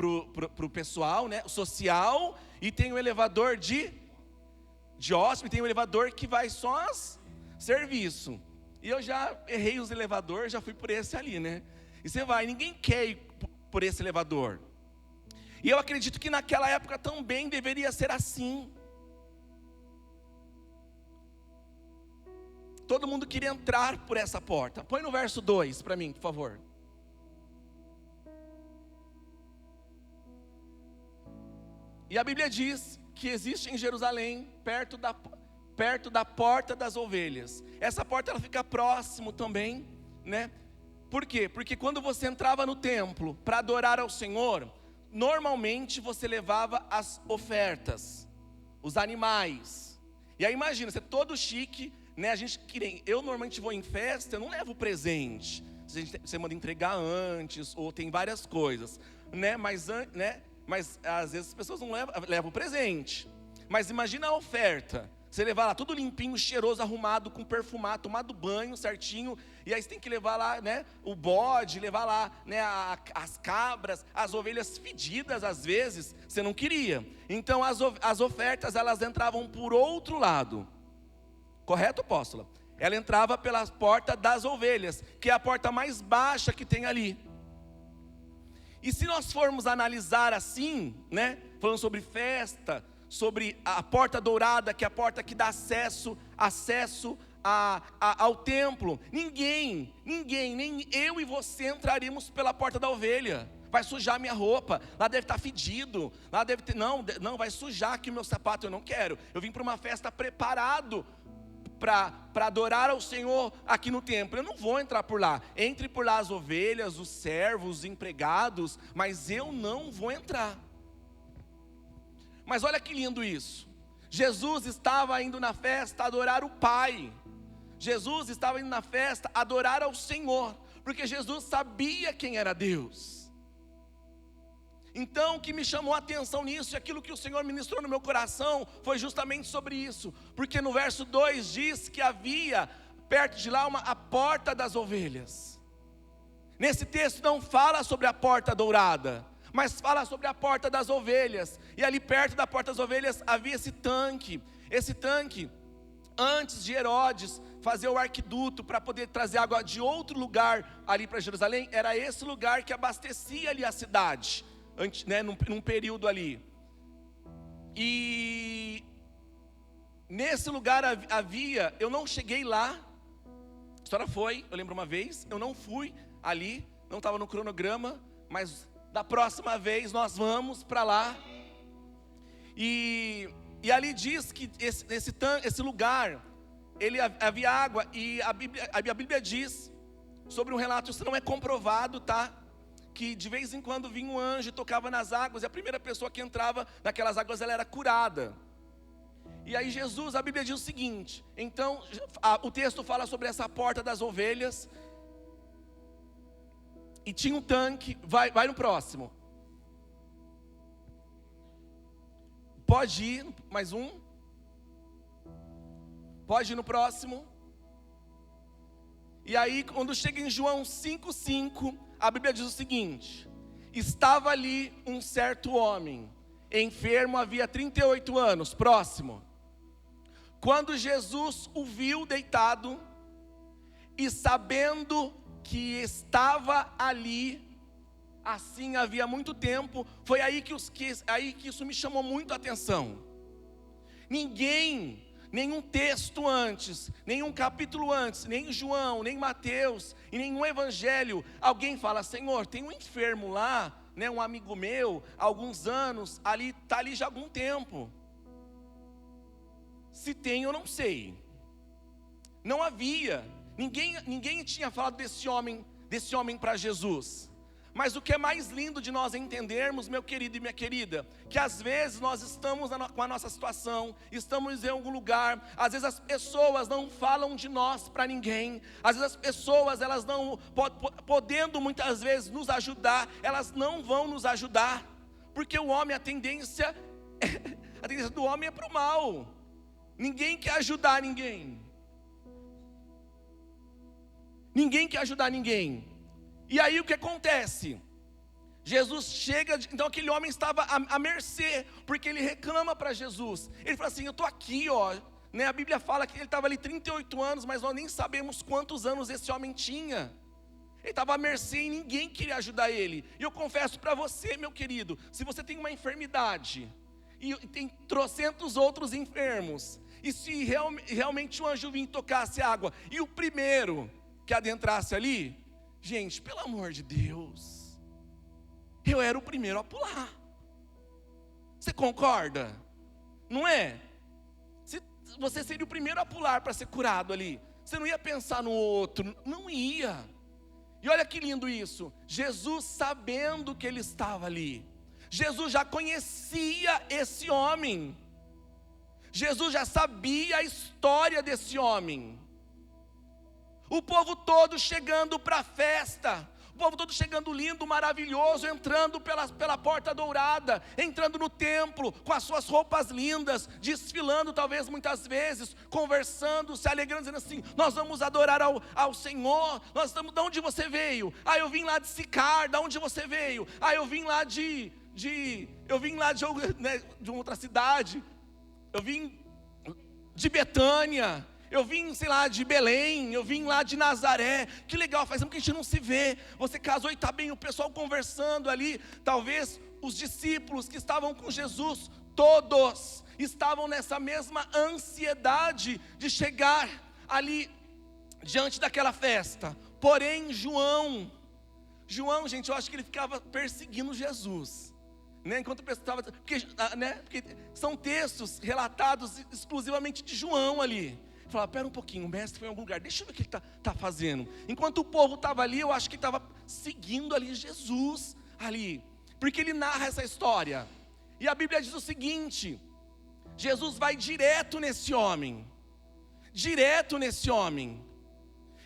pro pessoal, né, social, e tem o elevador de hóspede, tem o elevador que vai só serviço. E eu já errei os elevadores, já fui por esse ali, né? E você vai, ninguém quer ir por esse elevador. E eu acredito que naquela época também deveria ser assim. Todo mundo queria entrar por essa porta. Põe no verso 2 para mim, por favor. E a Bíblia diz que existe em Jerusalém, perto da porta das ovelhas. Essa porta ela fica próximo também, né? Por quê? Porque quando você entrava no templo para adorar ao Senhor, normalmente você levava as ofertas, os animais. E aí imagina, você é todo chique, né? Eu normalmente vou em festa, eu não levo presente. Você manda entregar antes, ou tem várias coisas, né? Mas às vezes as pessoas não levam o presente. Mas imagina a oferta. Você levar lá tudo limpinho, cheiroso, arrumado, com perfumado, tomado banho certinho. E aí você tem que levar lá, né, o bode, levar lá, né, as cabras, as ovelhas fedidas às vezes. Você não queria. Então as ofertas elas entravam por outro lado. Correto, apóstola? Ela entrava pela porta das ovelhas, que é a porta mais baixa que tem ali. E se nós formos analisar assim, né, falando sobre festa, sobre a porta dourada, que é a porta que dá acesso ao templo, ninguém, nem eu e você entraremos pela porta da ovelha. Vai sujar minha roupa, lá deve estar fedido, lá deve ter, não, vai sujar aqui o meu sapato, eu não quero. Eu vim para uma festa preparado para adorar ao Senhor aqui no templo. Eu não vou entrar por lá. Entre por lá as ovelhas, os servos, os empregados, mas eu não vou entrar. Mas olha que lindo isso. Jesus estava indo na festa adorar o Pai. Jesus estava indo na festa adorar ao Senhor, porque Jesus sabia quem era Deus. Então o que me chamou a atenção nisso, e aquilo que o Senhor ministrou no meu coração, foi justamente sobre isso. Porque no verso 2 diz que havia perto de lá a porta das ovelhas. Nesse texto não fala sobre a porta dourada, mas fala sobre a porta das ovelhas. E ali perto da porta das ovelhas havia esse tanque. Esse tanque, antes de Herodes fazer o arquiduto para poder trazer água de outro lugar ali para Jerusalém, era esse lugar que abastecia ali a cidade, né, num período ali. E nesse lugar havia, eu não cheguei lá, a história foi, eu lembro uma vez, eu não fui ali, não estava no cronograma, mas da próxima vez nós vamos para lá. E ali diz que esse lugar, ele havia água, e a Bíblia diz sobre um relato, isso não é comprovado, tá? Que de vez em quando vinha um anjo e tocava nas águas, e a primeira pessoa que entrava naquelas águas, ela era curada. E aí Jesus, a Bíblia diz o seguinte, então o texto fala sobre essa porta das ovelhas, e tinha um tanque, vai no próximo. Pode ir, mais um. Pode ir no próximo. E aí quando chega em João 5,5, a Bíblia diz o seguinte: estava ali um certo homem, enfermo havia 38 anos, próximo. Quando Jesus o viu deitado, e sabendo que estava ali, assim havia muito tempo, foi aí que isso me chamou muito a atenção. Nenhum texto antes, nenhum capítulo antes, nem João, nem Mateus, e nenhum evangelho, alguém fala: Senhor, tem um enfermo lá, né, um amigo meu, há alguns anos, está ali já há algum tempo. Se tem, eu não sei. Não havia, ninguém tinha falado desse homem para Jesus. Mas o que é mais lindo de nós entendermos, meu querido e minha querida, que às vezes nós estamos com a nossa situação, estamos em algum lugar, às vezes as pessoas não falam de nós para ninguém, às vezes as pessoas, elas não, podendo muitas vezes nos ajudar, elas não vão nos ajudar, porque o homem, a tendência do homem é para o mal, ninguém quer ajudar ninguém, quer ajudar ninguém. E aí o que acontece? Jesus chega, então aquele homem estava à mercê, porque ele reclama para Jesus. Ele fala assim: eu estou aqui, ó. Né? A Bíblia fala que ele estava ali 38 anos, mas nós nem sabemos quantos anos esse homem tinha. Ele estava à mercê e ninguém queria ajudar ele. E eu confesso para você, meu querido, se você tem uma enfermidade e tem trocentos outros enfermos, e se realmente um anjo vir e tocasse água, e o primeiro que adentrasse ali, gente, pelo amor de Deus, eu era o primeiro a pular. Você concorda? Não é? Você seria o primeiro a pular para ser curado ali. Você não ia pensar no outro, não ia. E olha que lindo isso, Jesus sabendo que ele estava ali, Jesus já conhecia esse homem, Jesus já sabia a história desse homem. O povo todo chegando para a festa, o povo todo chegando lindo, maravilhoso, entrando pela porta dourada, entrando no templo, com as suas roupas lindas, desfilando talvez muitas vezes, conversando, se alegrando, dizendo assim: nós vamos adorar ao Senhor. Nós estamos, de onde você veio? Ah, eu vim lá de Sicar. De onde você veio? Ah, eu vim lá de uma outra cidade. Eu vim de Betânia. Eu vim, sei lá, de Belém, eu vim lá de Nazaré. Que legal, faz tempo que a gente não se vê. Você casou e está bem, o pessoal conversando ali. Talvez os discípulos que estavam com Jesus, todos estavam nessa mesma ansiedade de chegar ali diante daquela festa. Porém, João, gente, eu acho que ele ficava perseguindo Jesus, né? Enquanto o pessoal estava, porque são textos relatados exclusivamente de João ali. Falava: pera um pouquinho, o mestre foi em algum lugar, deixa eu ver o que ele está fazendo. Enquanto o povo estava ali, eu acho que estava seguindo ali Jesus ali, porque ele narra essa história. E a Bíblia diz o seguinte: Jesus vai direto nesse homem,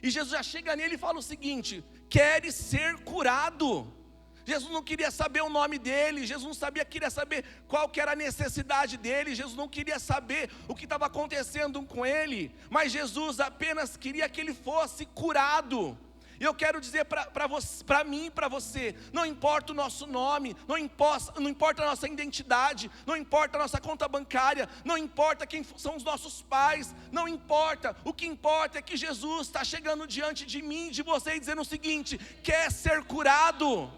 e Jesus já chega nele e fala o seguinte: queres ser curado? Jesus não queria saber o nome dele, Jesus não queria saber qual que era a necessidade dele, Jesus não queria saber o que estava acontecendo com ele, mas Jesus apenas queria que ele fosse curado. E eu quero dizer para mim e para você: não importa o nosso nome, não importa a nossa identidade, não importa a nossa conta bancária, não importa quem são os nossos pais, não importa. O que importa é que Jesus está chegando diante de mim, de você, e dizendo o seguinte: quer ser curado?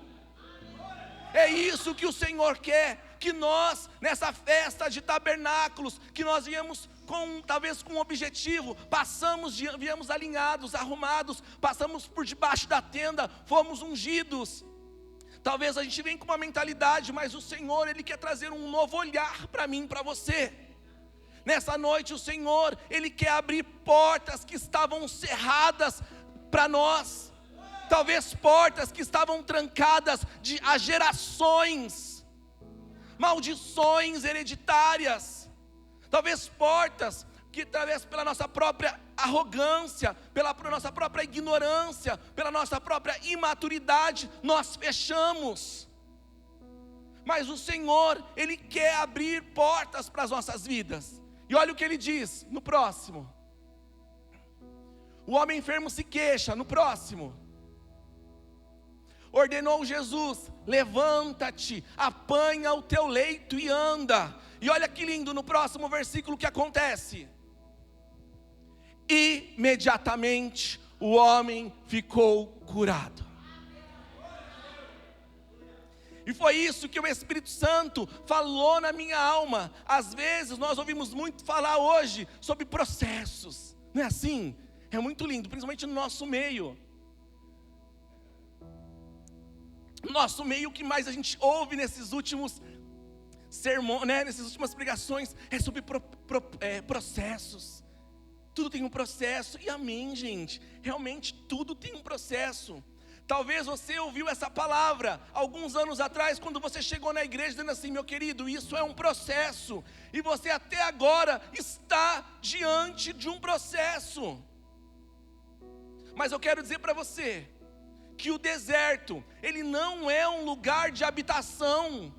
É isso que o Senhor quer, que nós, nessa festa de tabernáculos, que nós viemos talvez com um objetivo, viemos alinhados, arrumados, passamos por debaixo da tenda, fomos ungidos. Talvez a gente venha com uma mentalidade, mas o Senhor, Ele quer trazer um novo olhar para mim, para você. Nessa noite o Senhor, Ele quer abrir portas que estavam cerradas para nós. Talvez portas que estavam trancadas há gerações, maldições hereditárias. Talvez portas que, talvez pela nossa própria arrogância, pela nossa própria ignorância, pela nossa própria imaturidade, nós fechamos. Mas o Senhor, Ele quer abrir portas para as nossas vidas. E olha o que Ele diz no próximo: o homem enfermo se queixa. No próximo, ordenou Jesus: levanta-te, apanha o teu leito e anda. E olha que lindo, no próximo versículo o que acontece: imediatamente o homem ficou curado. E foi isso que o Espírito Santo falou na minha alma. Às vezes nós ouvimos muito falar hoje sobre processos, não é assim? É muito lindo, principalmente no nosso meio. Nosso meio, o que mais a gente ouve nesses últimos sermões, né, nessas últimas pregações, é sobre processos. Tudo tem um processo, e amém, gente, realmente tudo tem um processo. Talvez você ouviu essa palavra alguns anos atrás, quando você chegou na igreja, dizendo assim: meu querido, isso é um processo, e você até agora está diante de um processo. Mas eu quero dizer para você que o deserto, ele não é um lugar de habitação.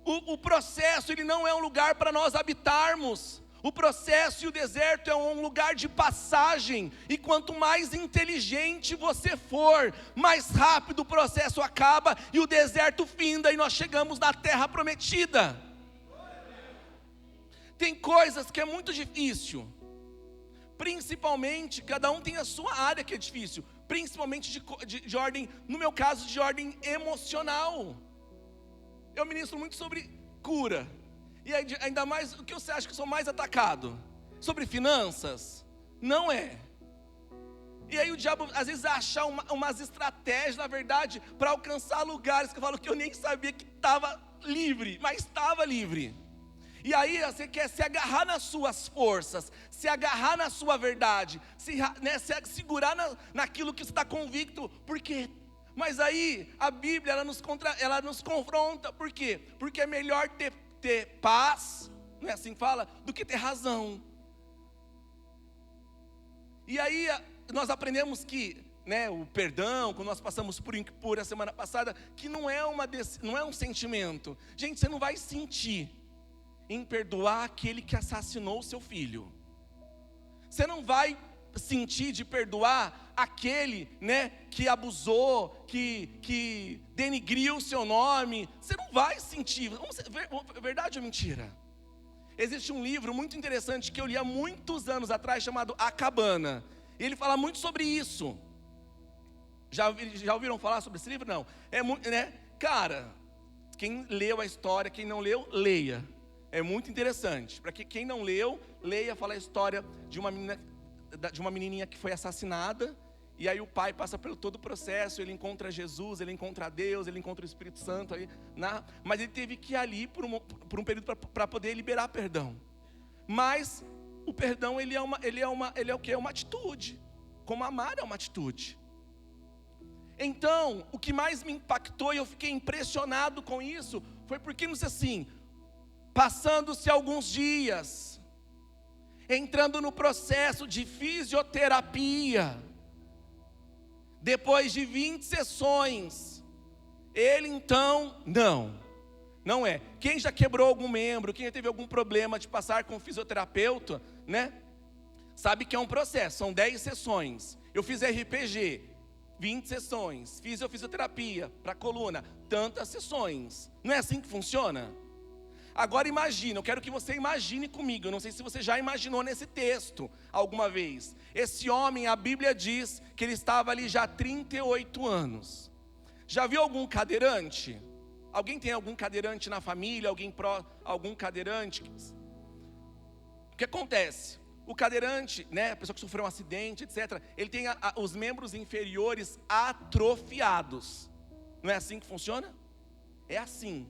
O processo, ele não é um lugar para nós habitarmos. O processo e o deserto é um lugar de passagem, e quanto mais inteligente você for, mais rápido o processo acaba e o deserto finda e nós chegamos na terra prometida. Tem coisas que é muito difícil, principalmente, cada um tem a sua área que é difícil, principalmente de ordem, no meu caso, de ordem emocional. Eu ministro muito sobre cura. E ainda mais, o que você acha que eu sou mais atacado? Sobre finanças? Não é. E aí o diabo às vezes acha umas estratégias, na verdade, para alcançar lugares que eu falo que eu nem sabia que estava livre, mas estava livre. E aí você quer se agarrar nas suas forças, se agarrar na sua verdade, se segurar naquilo que você está convicto, por quê? Mas aí a Bíblia ela nos confronta, por quê? Porque é melhor ter paz, não é assim que fala, do que ter razão. E aí nós aprendemos que, né, o perdão, quando nós passamos por a semana passada, que não é um sentimento. Gente, você não vai sentir em perdoar aquele que assassinou o seu filho. Você não vai sentir de perdoar aquele, né, que abusou, que denigriu o seu nome. Você não vai sentir. Verdade ou mentira? Existe um livro muito interessante que eu li há muitos anos atrás, chamado A Cabana. E ele fala muito sobre isso. Já ouviram falar sobre esse livro? Não. É muito, né? Cara, quem leu a história, quem não leu, leia. É muito interessante. Para quem não leu, leia. Fala a história de uma menininha que foi assassinada. E aí o pai passa pelo todo o processo, ele encontra Jesus, ele encontra Deus, ele encontra o Espírito Santo, mas ele teve que ir ali por um período para poder liberar perdão. Mas o perdão ele é o quê? É uma atitude. Como amar é uma atitude. Então, o que mais me impactou e eu fiquei impressionado com isso, foi porque, não sei assim, passando-se alguns dias, entrando no processo de fisioterapia, depois de 20 sessões, ele então, não é. Quem já quebrou algum membro, quem já teve algum problema de passar com um fisioterapeuta, né? Sabe que é um processo, são 10 sessões. Eu fiz RPG, 20 sessões. Fiz fisioterapia para coluna, tantas sessões. Não é assim que funciona? Agora imagina, eu quero que você imagine comigo, eu não sei se você já imaginou nesse texto alguma vez. Esse homem, a Bíblia diz que ele estava ali já há 38 anos. Já viu algum cadeirante? Alguém tem algum cadeirante na família? Algum cadeirante? O que acontece? O cadeirante, né, a pessoa que sofreu um acidente, etc., ele tem os membros inferiores atrofiados. Não é assim que funciona? É assim.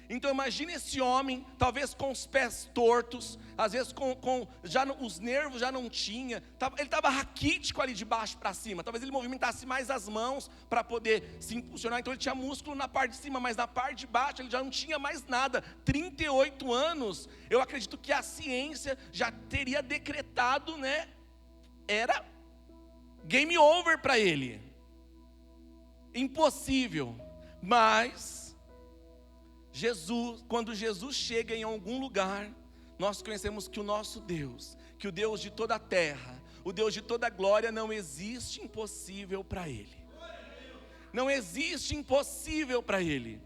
Então imagine esse homem, talvez com os pés tortos, às vezes os nervos já não tinha, ele estava raquítico ali de baixo para cima, talvez ele movimentasse mais as mãos para poder se impulsionar, então ele tinha músculo na parte de cima, mas na parte de baixo ele já não tinha mais nada. 38 anos, eu acredito que a ciência já teria decretado, né, era game over para ele, impossível. Mas quando Jesus chega em algum lugar, nós conhecemos que o nosso Deus, que o Deus de toda a terra, o Deus de toda a glória, não existe impossível para Ele. Não existe impossível para Ele.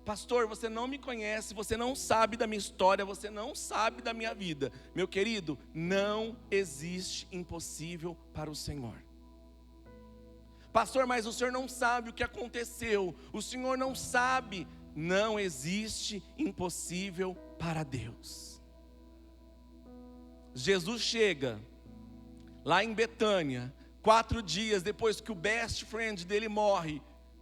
Pastor, você não me conhece, você não sabe da minha história, você não sabe da minha vida. Meu querido, não existe impossível para o Senhor. Pastor, mas o senhor não sabe o que aconteceu, o senhor não sabe. Não existe impossível para Deus. Jesus chega lá em Betânia, 4 dias depois que o best friend dele morre,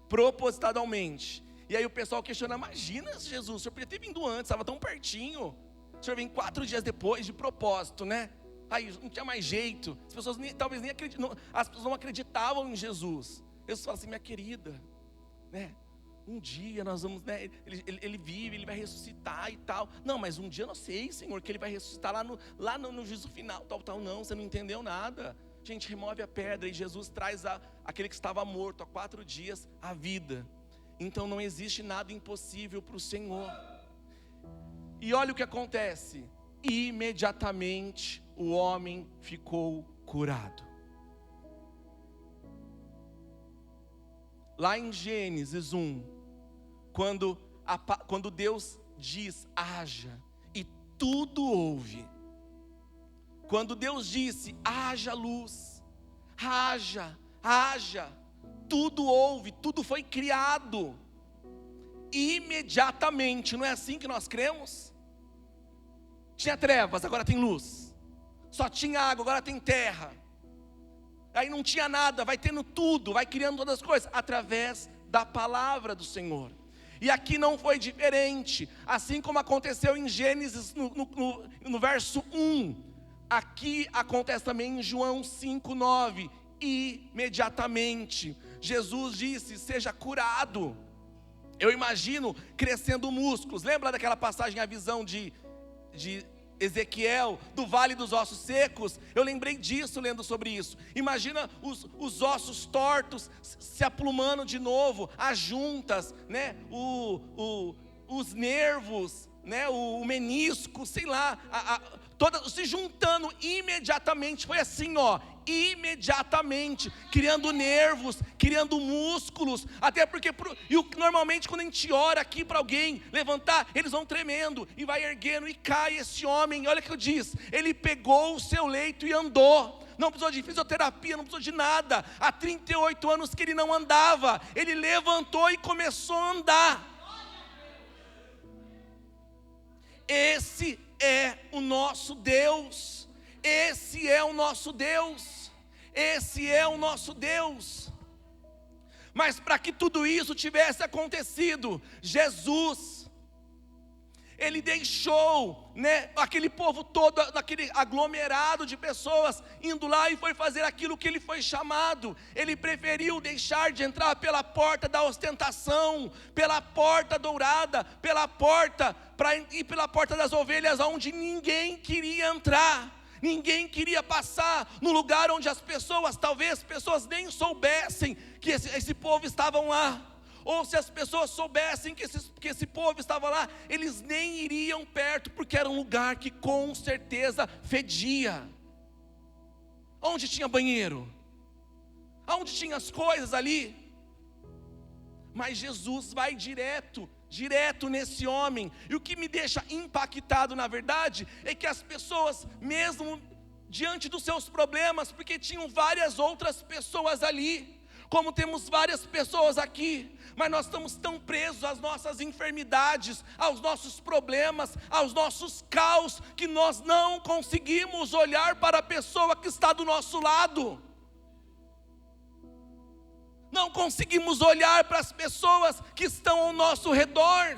propositadamente. E aí o pessoal questiona, imagina Jesus, o senhor podia ter vindo antes, estava tão pertinho. O senhor vem 4 dias depois de propósito, né? Aí não tinha mais jeito, as pessoas talvez nem acreditavam, as pessoas não acreditavam em Jesus. Jesus fala assim, minha querida, né, um dia nós vamos, né, ele vive, ele vai ressuscitar e tal. Não, mas um dia eu não sei, Senhor, que ele vai ressuscitar lá no juízo final, tal, não, você não entendeu nada. Gente, remove a pedra e Jesus traz aquele que estava morto há 4 dias à vida. Então não existe nada impossível para o Senhor. E olha o que acontece. Imediatamente o homem ficou curado. Lá em Gênesis 1, quando Deus diz haja, e tudo houve. Quando Deus disse haja luz, haja, tudo houve, tudo foi criado. Imediatamente, não é assim que nós cremos? Tinha trevas, agora tem luz. Só tinha água, agora tem terra. Aí não tinha nada, vai tendo tudo, vai criando todas as coisas, através da palavra do Senhor. E aqui não foi diferente, assim como aconteceu em Gênesis, no verso 1. Aqui acontece também em João 5:9. Imediatamente, Jesus disse, seja curado. Eu imagino crescendo músculos. Lembra daquela passagem, a visão de Ezequiel, do vale dos ossos secos? Eu lembrei disso lendo sobre isso. Imagina os ossos tortos se aplumando de novo, as juntas, né? Os nervos, né? O menisco, sei lá, todas se juntando imediatamente. Foi assim, ó, imediatamente, criando nervos, criando músculos. Até porque normalmente quando a gente ora aqui para alguém levantar, eles vão tremendo e vai erguendo e cai esse homem. Olha o que eu disse, ele pegou o seu leito e andou. Não precisou de fisioterapia, não precisou de nada. Há 38 anos que ele não andava, ele levantou e começou a andar. Esse é o nosso Deus. Esse é o nosso Deus. Esse é o nosso Deus. Mas para que tudo isso tivesse acontecido, Jesus, Ele deixou, né, aquele povo todo, aquele aglomerado de pessoas, indo lá e foi fazer aquilo que Ele foi chamado. Ele preferiu deixar de entrar pela porta da ostentação, pela porta dourada, pela porta, para ir pela porta das ovelhas, onde ninguém queria entrar. Ninguém queria passar no lugar onde as pessoas, talvez pessoas nem soubessem que esse povo estava lá. Ou se as pessoas soubessem que esse povo estava lá, eles nem iriam perto, porque era um lugar que com certeza fedia. Onde tinha banheiro? Onde tinha as coisas ali? Mas Jesus vai direto nesse homem. E o que me deixa impactado, na verdade, é que as pessoas, mesmo diante dos seus problemas, porque tinham várias outras pessoas ali, como temos várias pessoas aqui, mas nós estamos tão presos às nossas enfermidades, aos nossos problemas, aos nossos caos, que nós não conseguimos olhar para a pessoa que está do nosso lado. Não conseguimos olhar para as pessoas que estão ao nosso redor.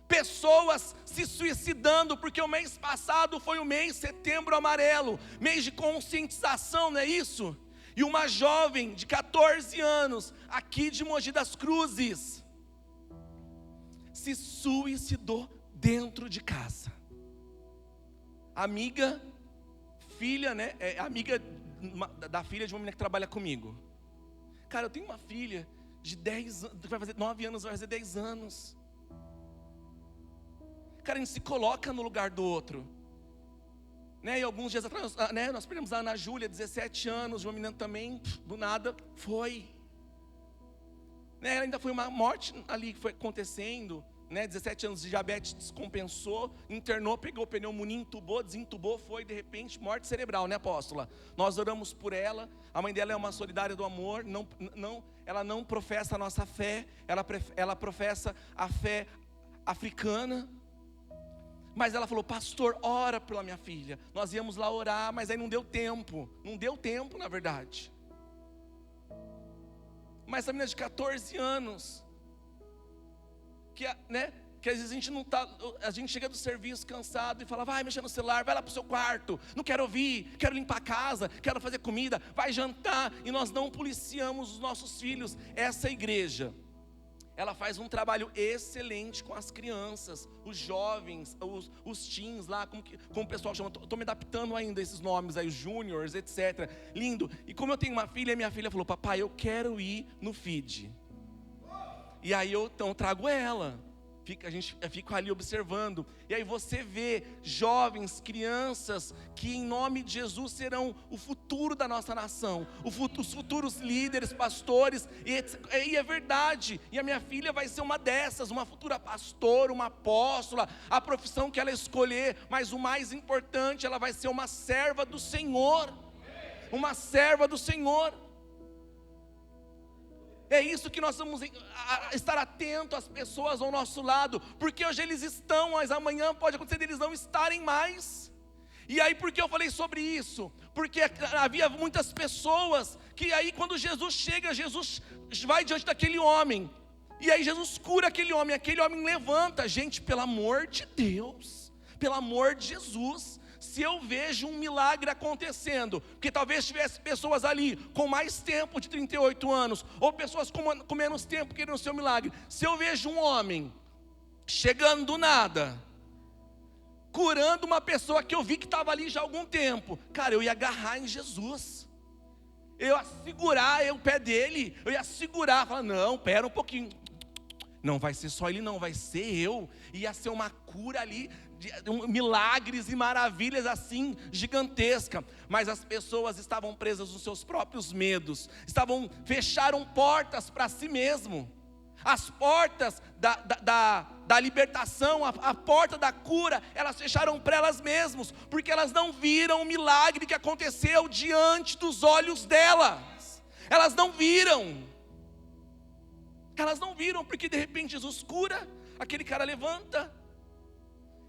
Pessoas se suicidando, porque o mês passado foi o mês Setembro Amarelo, mês de conscientização, não é isso? E uma jovem de 14 anos, aqui de Mogi das Cruzes, se suicidou dentro de casa. Filha, né? Amiga da filha de uma menina que trabalha comigo. Cara, eu tenho uma filha de 10 anos, vai fazer 9 anos, vai fazer 10 anos. Cara, a gente se coloca no lugar do outro. Né? E alguns dias atrás, né, nós perdemos a Ana Júlia, 17 anos, uma menina também, do nada, foi. Né? Ainda foi uma morte ali que foi acontecendo. Né? 17 anos de diabetes, descompensou, internou, pegou pneumonia, entubou, desentubou, foi de repente morte cerebral, né, apóstola? Nós oramos por ela. A mãe dela é uma solidária do amor, ela não professa a nossa fé, ela professa a fé africana. Mas ela falou, pastor, ora pela minha filha. Nós íamos lá orar, mas aí não deu tempo na verdade. Mas essa menina de 14 anos, que às vezes a gente chega do serviço cansado e fala, vai mexer no celular, vai lá pro seu quarto, não quero ouvir, quero limpar a casa, quero fazer comida, vai jantar, e nós não policiamos os nossos filhos. Essa igreja, ela faz um trabalho excelente com as crianças, os jovens, os teens lá, como o pessoal chama, estou me adaptando ainda a esses nomes aí, os júniors, etc. Lindo. E como eu tenho uma filha, minha filha falou, papai, eu quero ir no feed. E aí eu então trago ela. fico ali observando, e aí você vê jovens, crianças, que em nome de Jesus serão o futuro da nossa nação, os futuros líderes, pastores, e é verdade, e a minha filha vai ser uma dessas, uma futura pastora, uma apóstola, a profissão que ela escolher, mas o mais importante, ela vai ser uma serva do Senhor, uma serva do Senhor. É isso que nós vamos estar atentos às pessoas ao nosso lado, porque hoje eles estão, mas amanhã pode acontecer deles não estarem mais. E aí por que eu falei sobre isso? Porque havia muitas pessoas que aí quando Jesus chega, Jesus vai diante daquele homem, e aí Jesus cura aquele homem levanta. Gente, pelo amor de Deus, pelo amor de Jesus, se eu vejo um milagre acontecendo, porque talvez tivesse pessoas ali com mais tempo de 38 anos, ou pessoas com menos tempo querendo ser um milagre, se eu vejo um homem chegando do nada, curando uma pessoa que eu vi que estava ali já há algum tempo, cara, eu ia agarrar em Jesus, eu ia segurar o pé dele, eu ia segurar, falar, não, pera um pouquinho, não vai ser só ele não, vai ser eu, ia ser uma cura ali, milagres e maravilhas assim, gigantesca, mas as pessoas estavam presas nos seus próprios medos, fecharam portas para si mesmo, as portas da libertação, a porta da cura, elas fecharam para elas mesmas, porque elas não viram o milagre que aconteceu diante dos olhos delas, elas não viram, porque de repente Jesus cura, aquele cara levanta,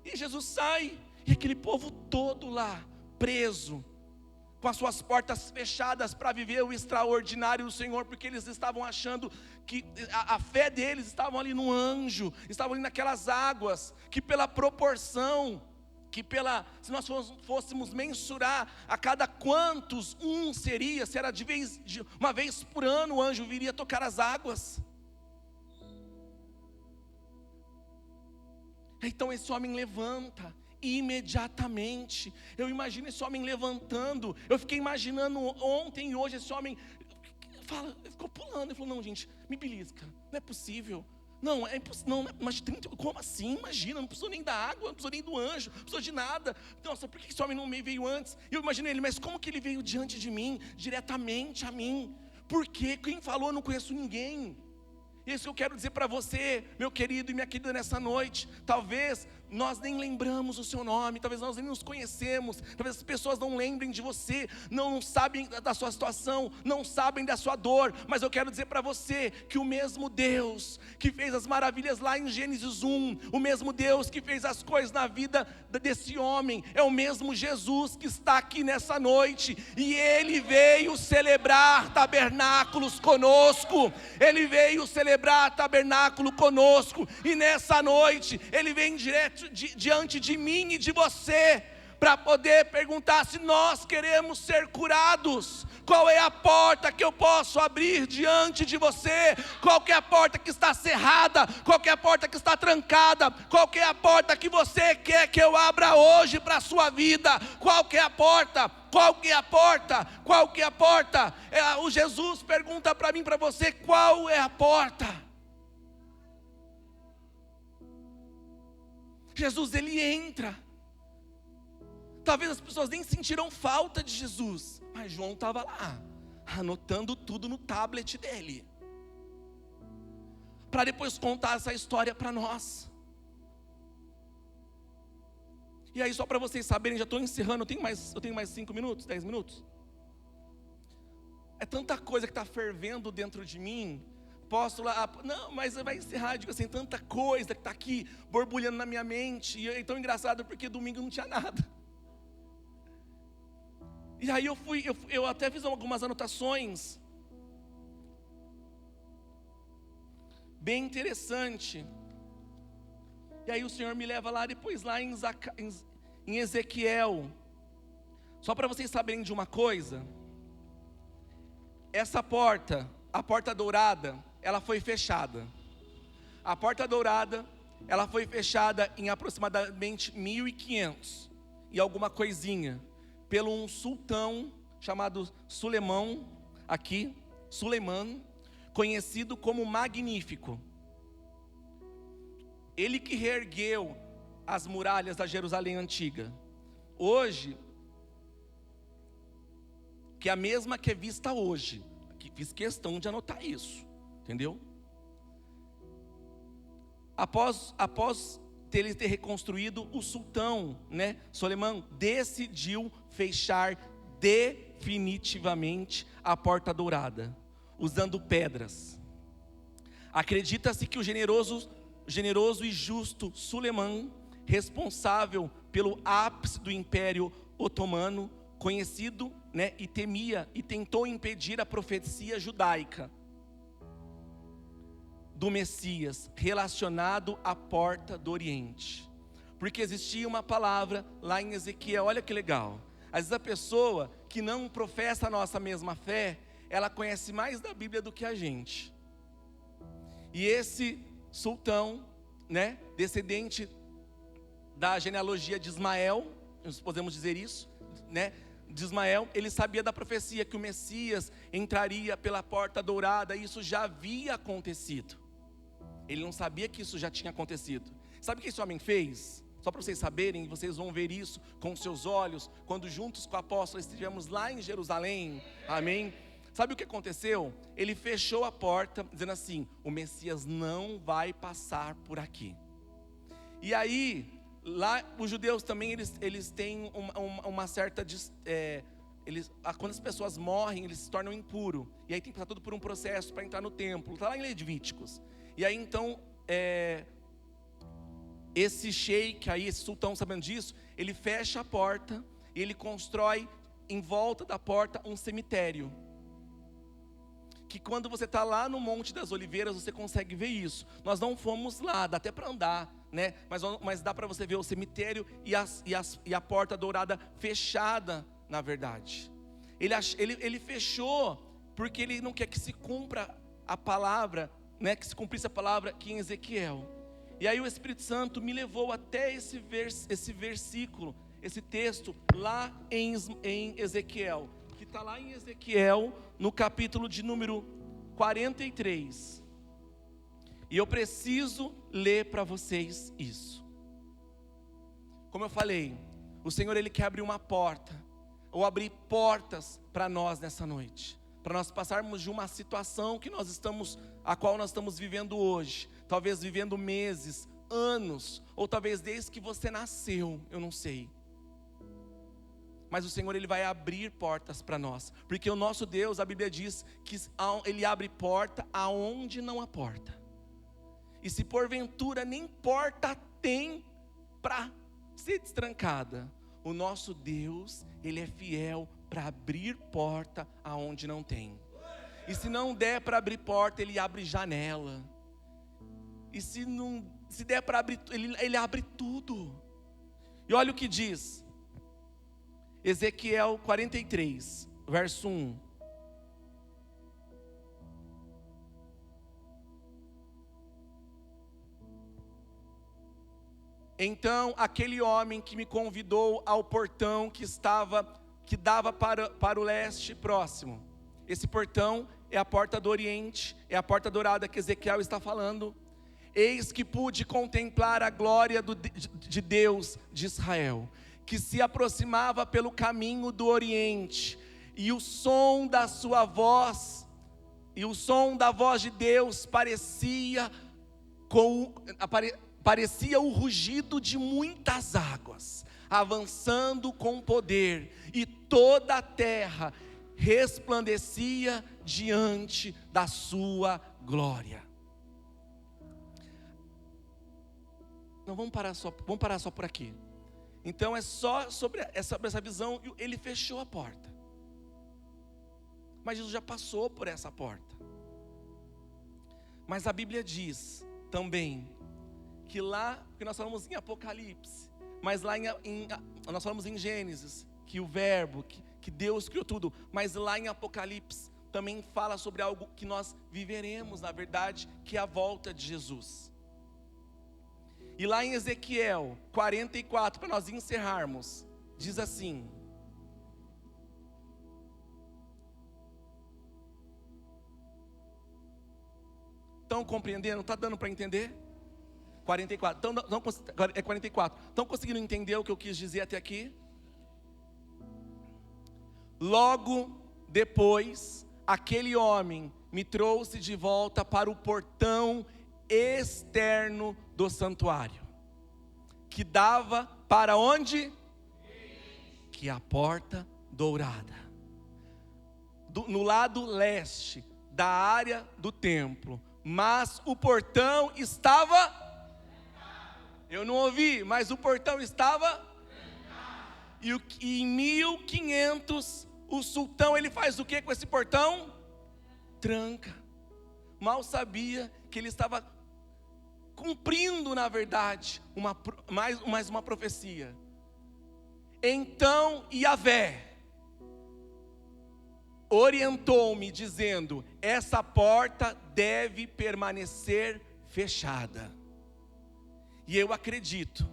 e Jesus sai, e aquele povo todo lá, preso, com as suas portas fechadas para viver o extraordinário do Senhor, porque eles estavam achando que a fé deles estava ali no anjo, estavam ali naquelas águas, que pela proporção, se nós fôssemos mensurar a cada quantos seria, se era uma vez por ano o anjo viria tocar as águas. Então esse homem levanta, imediatamente, eu imagino esse homem levantando, eu fiquei imaginando ontem e hoje esse homem, ficou pulando, ele falou, não gente, me belisca, não é possível, não, é impossível, não, mas como assim, imagina, não precisou nem da água, não precisou nem do anjo, não precisou de nada, nossa, por que esse homem não veio antes? E eu imaginei ele, mas como que ele veio diante de mim, diretamente a mim, porque quem falou, eu não conheço ninguém. Isso que eu quero dizer para você, meu querido e minha querida, nessa noite. Talvez nós nem lembramos o seu nome, talvez nós nem nos conhecemos, talvez as pessoas não lembrem de você, não sabem da sua situação, não sabem da sua dor, mas eu quero dizer para você que o mesmo Deus que fez as maravilhas lá em Gênesis 1, o mesmo Deus que fez as coisas na vida desse homem, é o mesmo Jesus que está aqui nessa noite, e Ele veio celebrar tabernáculos conosco, Ele veio celebrar tabernáculo conosco, e nessa noite Ele vem diante de mim e de você, para poder perguntar se nós queremos ser curados. Qual é a porta que eu posso abrir diante de você? Qual que é a porta que está cerrada? Qual que é a porta que está trancada? Qual que é a porta que você quer que eu abra hoje para a sua vida? Qual que é a porta? Qual que é a porta? Qual que é a porta? O Jesus pergunta para mim, para você, qual é a porta? Jesus, Ele entra. Talvez as pessoas nem sentiram falta de Jesus, mas João estava lá, anotando tudo no tablet dele, para depois contar essa história para nós. E aí, só para vocês saberem, já estou encerrando, eu tenho mais 5 minutos, 10 minutos. É tanta coisa que está fervendo dentro de mim. Posso lá, não, mas vai encerrar, eu digo assim, tanta coisa que está aqui borbulhando na minha mente, e é tão engraçado porque domingo não tinha nada. E aí eu até fiz algumas anotações, bem interessante, e aí o Senhor me leva lá depois, lá em Ezequiel, só para vocês saberem de uma coisa, essa porta, a porta dourada, ela foi fechada. A porta dourada, ela foi fechada em aproximadamente 1500 e alguma coisinha, pelo um sultão chamado Suleiman, conhecido como Magnífico. Ele que reergueu as muralhas da Jerusalém antiga. Hoje, que é a mesma que é vista hoje. Fiz questão de anotar isso, entendeu? Após ele ter reconstruído, o sultão, Solimão, decidiu fechar definitivamente a Porta Dourada, usando pedras. Acredita-se que o generoso e justo Sulemã, responsável pelo ápice do Império Otomano, conhecido, e temia e tentou impedir a profecia judaica do Messias relacionado à porta do Oriente, porque existia uma palavra lá em Ezequiel. Olha que legal. Às vezes a pessoa que não professa a nossa mesma fé, ela conhece mais da Bíblia do que a gente. E esse sultão, descendente da genealogia de Ismael, nós podemos dizer isso, de Ismael, ele sabia da profecia que o Messias entraria pela Porta Dourada, e isso já havia acontecido. Ele não sabia que isso já tinha acontecido. Sabe o que esse homem fez? Só para vocês saberem, vocês vão ver isso com seus olhos, quando juntos com o apóstolo estivemos lá em Jerusalém, amém? Sabe o que aconteceu? Ele fechou a porta, dizendo assim: o Messias não vai passar por aqui. E aí, lá os judeus também, eles têm uma certa... quando as pessoas morrem, eles se tornam impuros. E aí tem que passar tudo por um processo para entrar no templo. Está lá em Levíticos. E aí então, esse sheik aí, esse sultão, sabendo disso, ele fecha a porta e ele constrói em volta da porta um cemitério. Que quando você está lá no Monte das Oliveiras, você consegue ver isso. Nós não fomos lá, dá até para andar, mas dá para você ver o cemitério e a Porta Dourada fechada, na verdade. Ele fechou porque ele não quer que se cumpra a palavra, que se cumprisse a palavra aqui em Ezequiel. E aí o Espírito Santo me levou até esse versículo, esse texto lá em Ezequiel, que está lá em Ezequiel, no capítulo de número 43. E eu preciso ler para vocês isso. Como eu falei, o Senhor, Ele quer abrir uma porta, ou abrir portas para nós nessa noite, para nós passarmos de uma situação a qual nós estamos vivendo hoje, talvez vivendo meses, anos, ou talvez desde que você nasceu, eu não sei. Mas o Senhor, Ele vai abrir portas para nós, porque o nosso Deus, a Bíblia diz que Ele abre porta aonde não há porta. E se porventura nem porta tem para ser destrancada, o nosso Deus, Ele é fiel para abrir porta aonde não tem. E se não der para abrir porta, Ele abre janela. E se der para abrir, ele abre tudo. E olha o que diz Ezequiel 43, verso 1. Então aquele homem que me convidou ao portão que dava para o leste próximo. Esse portão é a porta do Oriente, é a porta dourada que Ezequiel está falando. Eis que pude contemplar a glória de Deus de Israel, que se aproximava pelo caminho do Oriente, e o som da sua voz, e o som da voz de Deus parecia o rugido de muitas águas, avançando com poder, e toda a terra resplandecia diante da sua glória. Não, vamos parar só por aqui. Então é só sobre essa visão. Ele fechou a porta, mas Jesus já passou por essa porta. Mas a Bíblia diz também que lá, porque nós falamos em Apocalipse, mas lá nós falamos em Gênesis, que o verbo, que Deus criou tudo, mas lá em Apocalipse também fala sobre algo que nós viveremos, na verdade, que é a volta de Jesus. E lá em Ezequiel 44, para nós encerrarmos, diz assim: estão compreendendo? Está dando para entender? 44. É 44. Estão conseguindo entender o que eu quis dizer até aqui? Logo depois, aquele homem me trouxe de volta para o portão externo do santuário, que dava para onde? Que a porta dourada, no lado leste da área do templo. Mas o portão estava... Eu não ouvi, mas o portão estava... E em 1500, o sultão, ele faz o que com esse portão? Tranca. Mal sabia que ele estava cumprindo, na verdade, mais uma profecia. Então Yahvé orientou-me dizendo: essa porta deve permanecer fechada. E eu acredito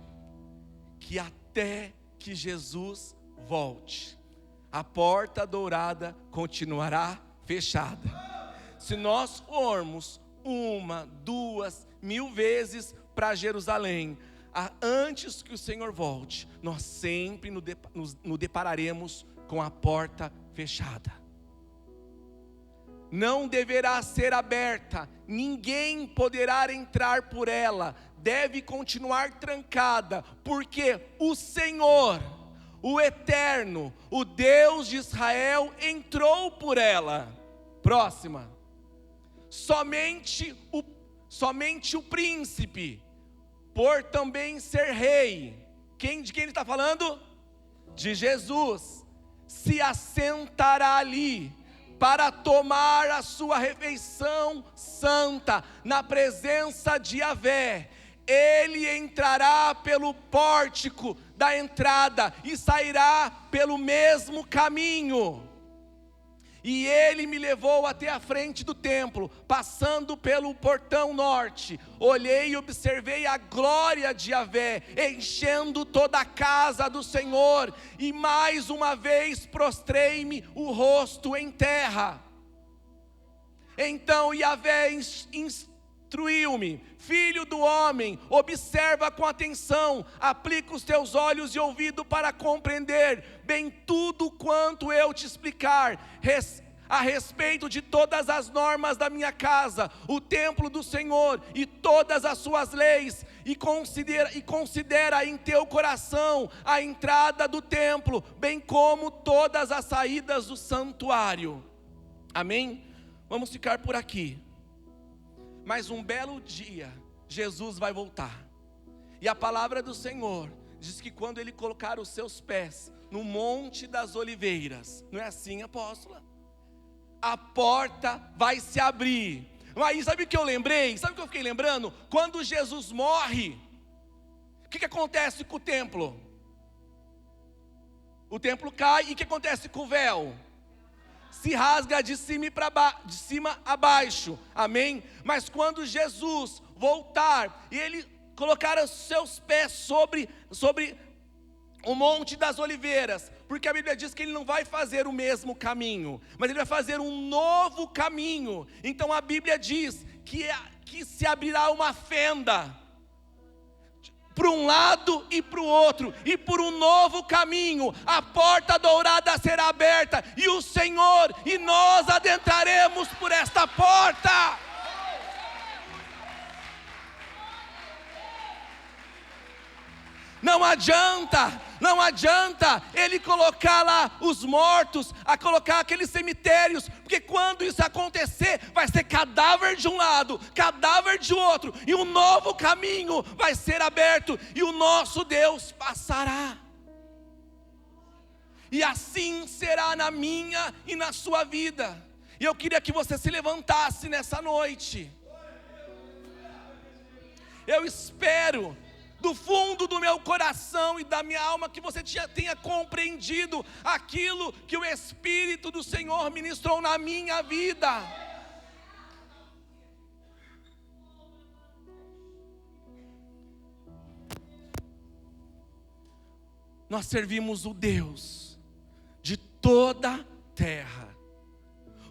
que até que Jesus volte, a porta dourada continuará fechada. Se nós formos 1, 2, 1000 vezes para Jerusalém, antes que o Senhor volte, nós sempre nos depararemos com a porta fechada. Não deverá ser aberta, ninguém poderá entrar por ela, deve continuar trancada, porque o Senhor, o Eterno, o Deus de Israel, entrou por ela. Próxima. Somente o príncipe, por também ser rei, de quem ele está falando? De Jesus, se assentará ali, para tomar a sua refeição santa, na presença de Yahvé. Ele entrará pelo pórtico da entrada, e sairá pelo mesmo caminho. E ele me levou até a frente do templo, passando pelo portão norte. Olhei e observei a glória de Yahvé, enchendo toda a casa do Senhor. E mais uma vez prostrei-me o rosto em terra. Então Yahvé instruiu-me: filho do homem, observa com atenção, aplica os teus olhos e ouvido para compreender bem tudo quanto eu te explicar a respeito de todas as normas da minha casa, o templo do Senhor e todas as suas leis, e considera em teu coração a entrada do templo, bem como todas as saídas do santuário. Amém? Vamos ficar por aqui. Mas um belo dia, Jesus vai voltar. E a palavra do Senhor diz que quando Ele colocar os seus pés no Monte das Oliveiras, não é assim, apóstola? A porta vai se abrir. Aí sabe o que eu lembrei? Sabe o que eu fiquei lembrando? Quando Jesus morre, o que acontece com o templo? O templo cai, e o que acontece com o véu? Se rasga de cima a baixo, amém? Mas quando Jesus voltar, e Ele colocar os seus pés sobre o Monte das Oliveiras, porque a Bíblia diz que Ele não vai fazer o mesmo caminho, mas Ele vai fazer um novo caminho. Então a Bíblia diz que se abrirá uma fenda, para um lado e para o outro, e por um novo caminho, a porta dourada será aberta, e o Senhor e nós adentraremos por esta porta. Não adianta Ele colocar lá os mortos, a colocar aqueles cemitérios, porque quando isso acontecer, vai ser cadáver de um lado, cadáver de outro, e um novo caminho vai ser aberto, e o nosso Deus passará. E assim será na minha e na sua vida. E eu queria que você se levantasse nessa noite. Eu espero do fundo do meu coração e da minha alma que você tenha compreendido aquilo que o Espírito do Senhor ministrou na minha vida. Nós servimos o Deus de toda a terra,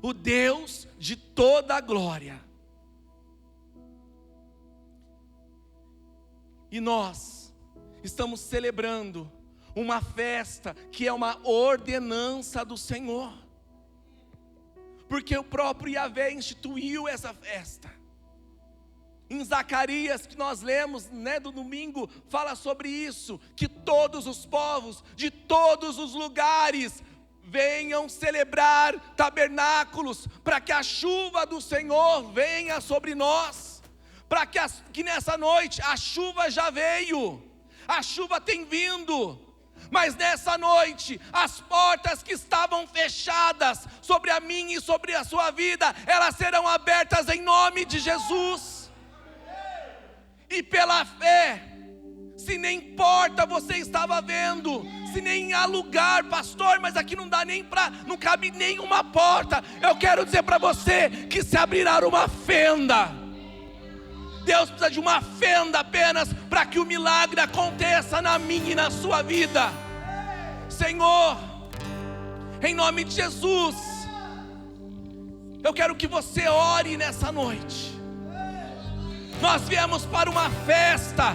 o Deus de toda a glória. E nós estamos celebrando uma festa que é uma ordenança do Senhor, porque o próprio Yahvé instituiu essa festa. Em Zacarias, que nós lemos, do domingo, fala sobre isso, que todos os povos, de todos os lugares, venham celebrar tabernáculos, para que a chuva do Senhor venha sobre nós, para que nessa noite, a chuva já veio, a chuva tem vindo, mas nessa noite, as portas que estavam fechadas, sobre a minha e sobre a sua vida, elas serão abertas em nome de Jesus, e pela fé, se nem porta você estava vendo, se nem há lugar, pastor, mas aqui não cabe nenhuma porta, eu quero dizer para você, que se abrirá uma fenda. Deus precisa de uma fenda apenas, para que o milagre aconteça na minha e na sua vida. Senhor, em nome de Jesus, eu quero que você ore nessa noite. Nós viemos para uma festa,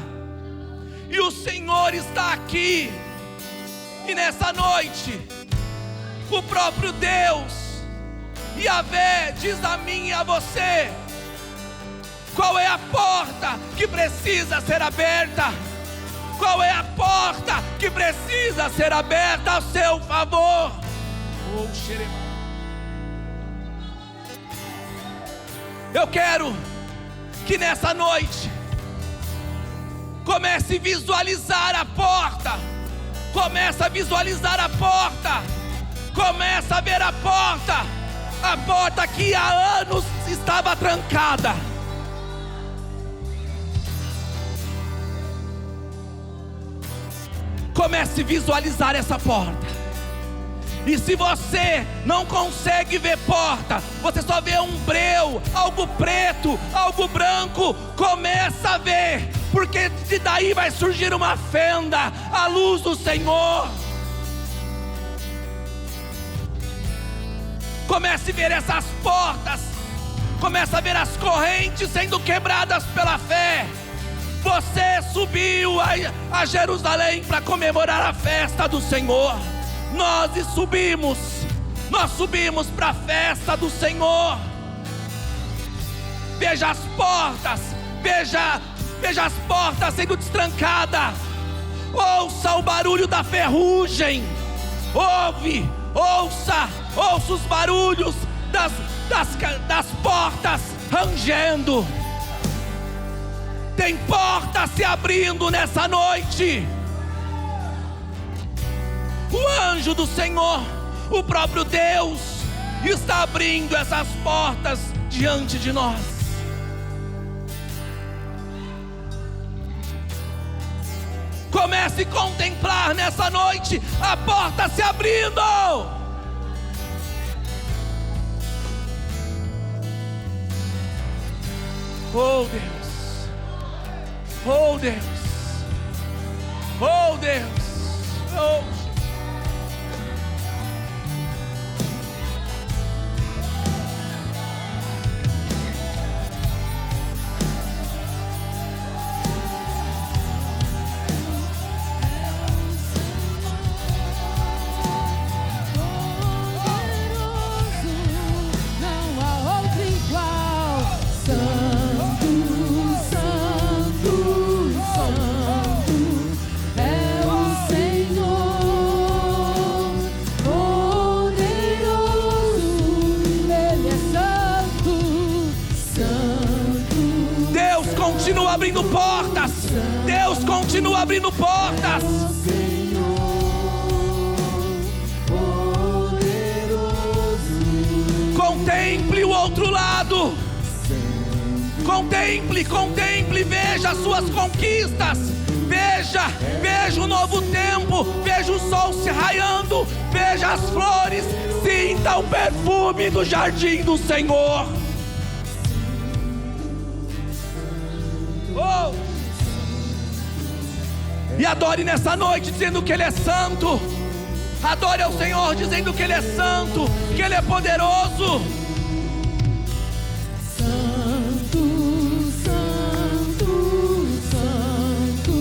e o Senhor está aqui, e nessa noite, o próprio Deus, Yahvé, diz a mim e a você, qual é a porta que precisa ser aberta, qual é a porta que precisa ser aberta ao seu favor. Eu quero que nessa noite, comece a visualizar a porta, começa a visualizar a porta, começa a ver a porta que há anos estava trancada. Comece a visualizar essa porta. E se você não consegue ver porta, você só vê um breu, algo preto, algo branco, começa a ver, porque de daí vai surgir uma fenda, a luz do Senhor. Comece a ver essas portas, comece a ver as correntes sendo quebradas pela fé. Você subiu a Jerusalém para comemorar a festa do Senhor. Nós subimos para a festa do Senhor. Veja as portas, veja as portas sendo destrancadas. Ouça o barulho da ferrugem. Ouça os barulhos das portas rangendo. Tem portas se abrindo nessa noite. O anjo do Senhor, o próprio Deus, está abrindo essas portas diante de nós. Comece a contemplar nessa noite a porta se abrindo. Oh Deus, oh Deus, oh Deus, oh. Abrindo portas, Deus continua abrindo portas. Contemple o outro lado, contemple, veja as suas conquistas, veja o novo tempo, veja o sol se raiando, veja as flores, sinta o perfume do jardim do Senhor. Oh. E adore nessa noite dizendo que Ele é santo. Adore ao Senhor dizendo que Ele é santo, que Ele é poderoso. Santo, santo, santo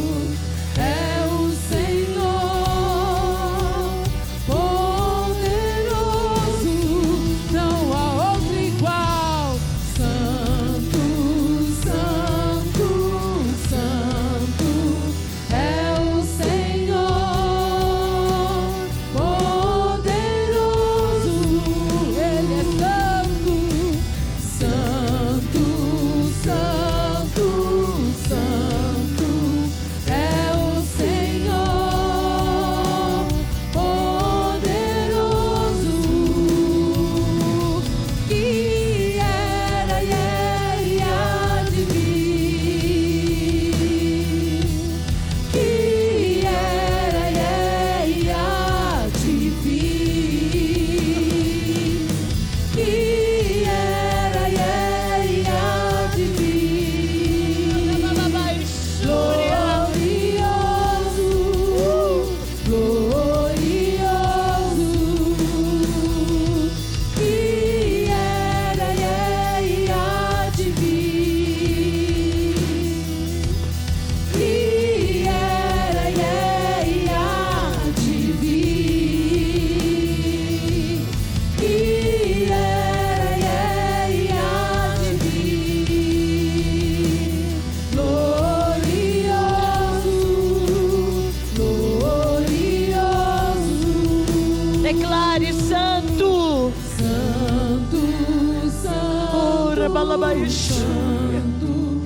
Santo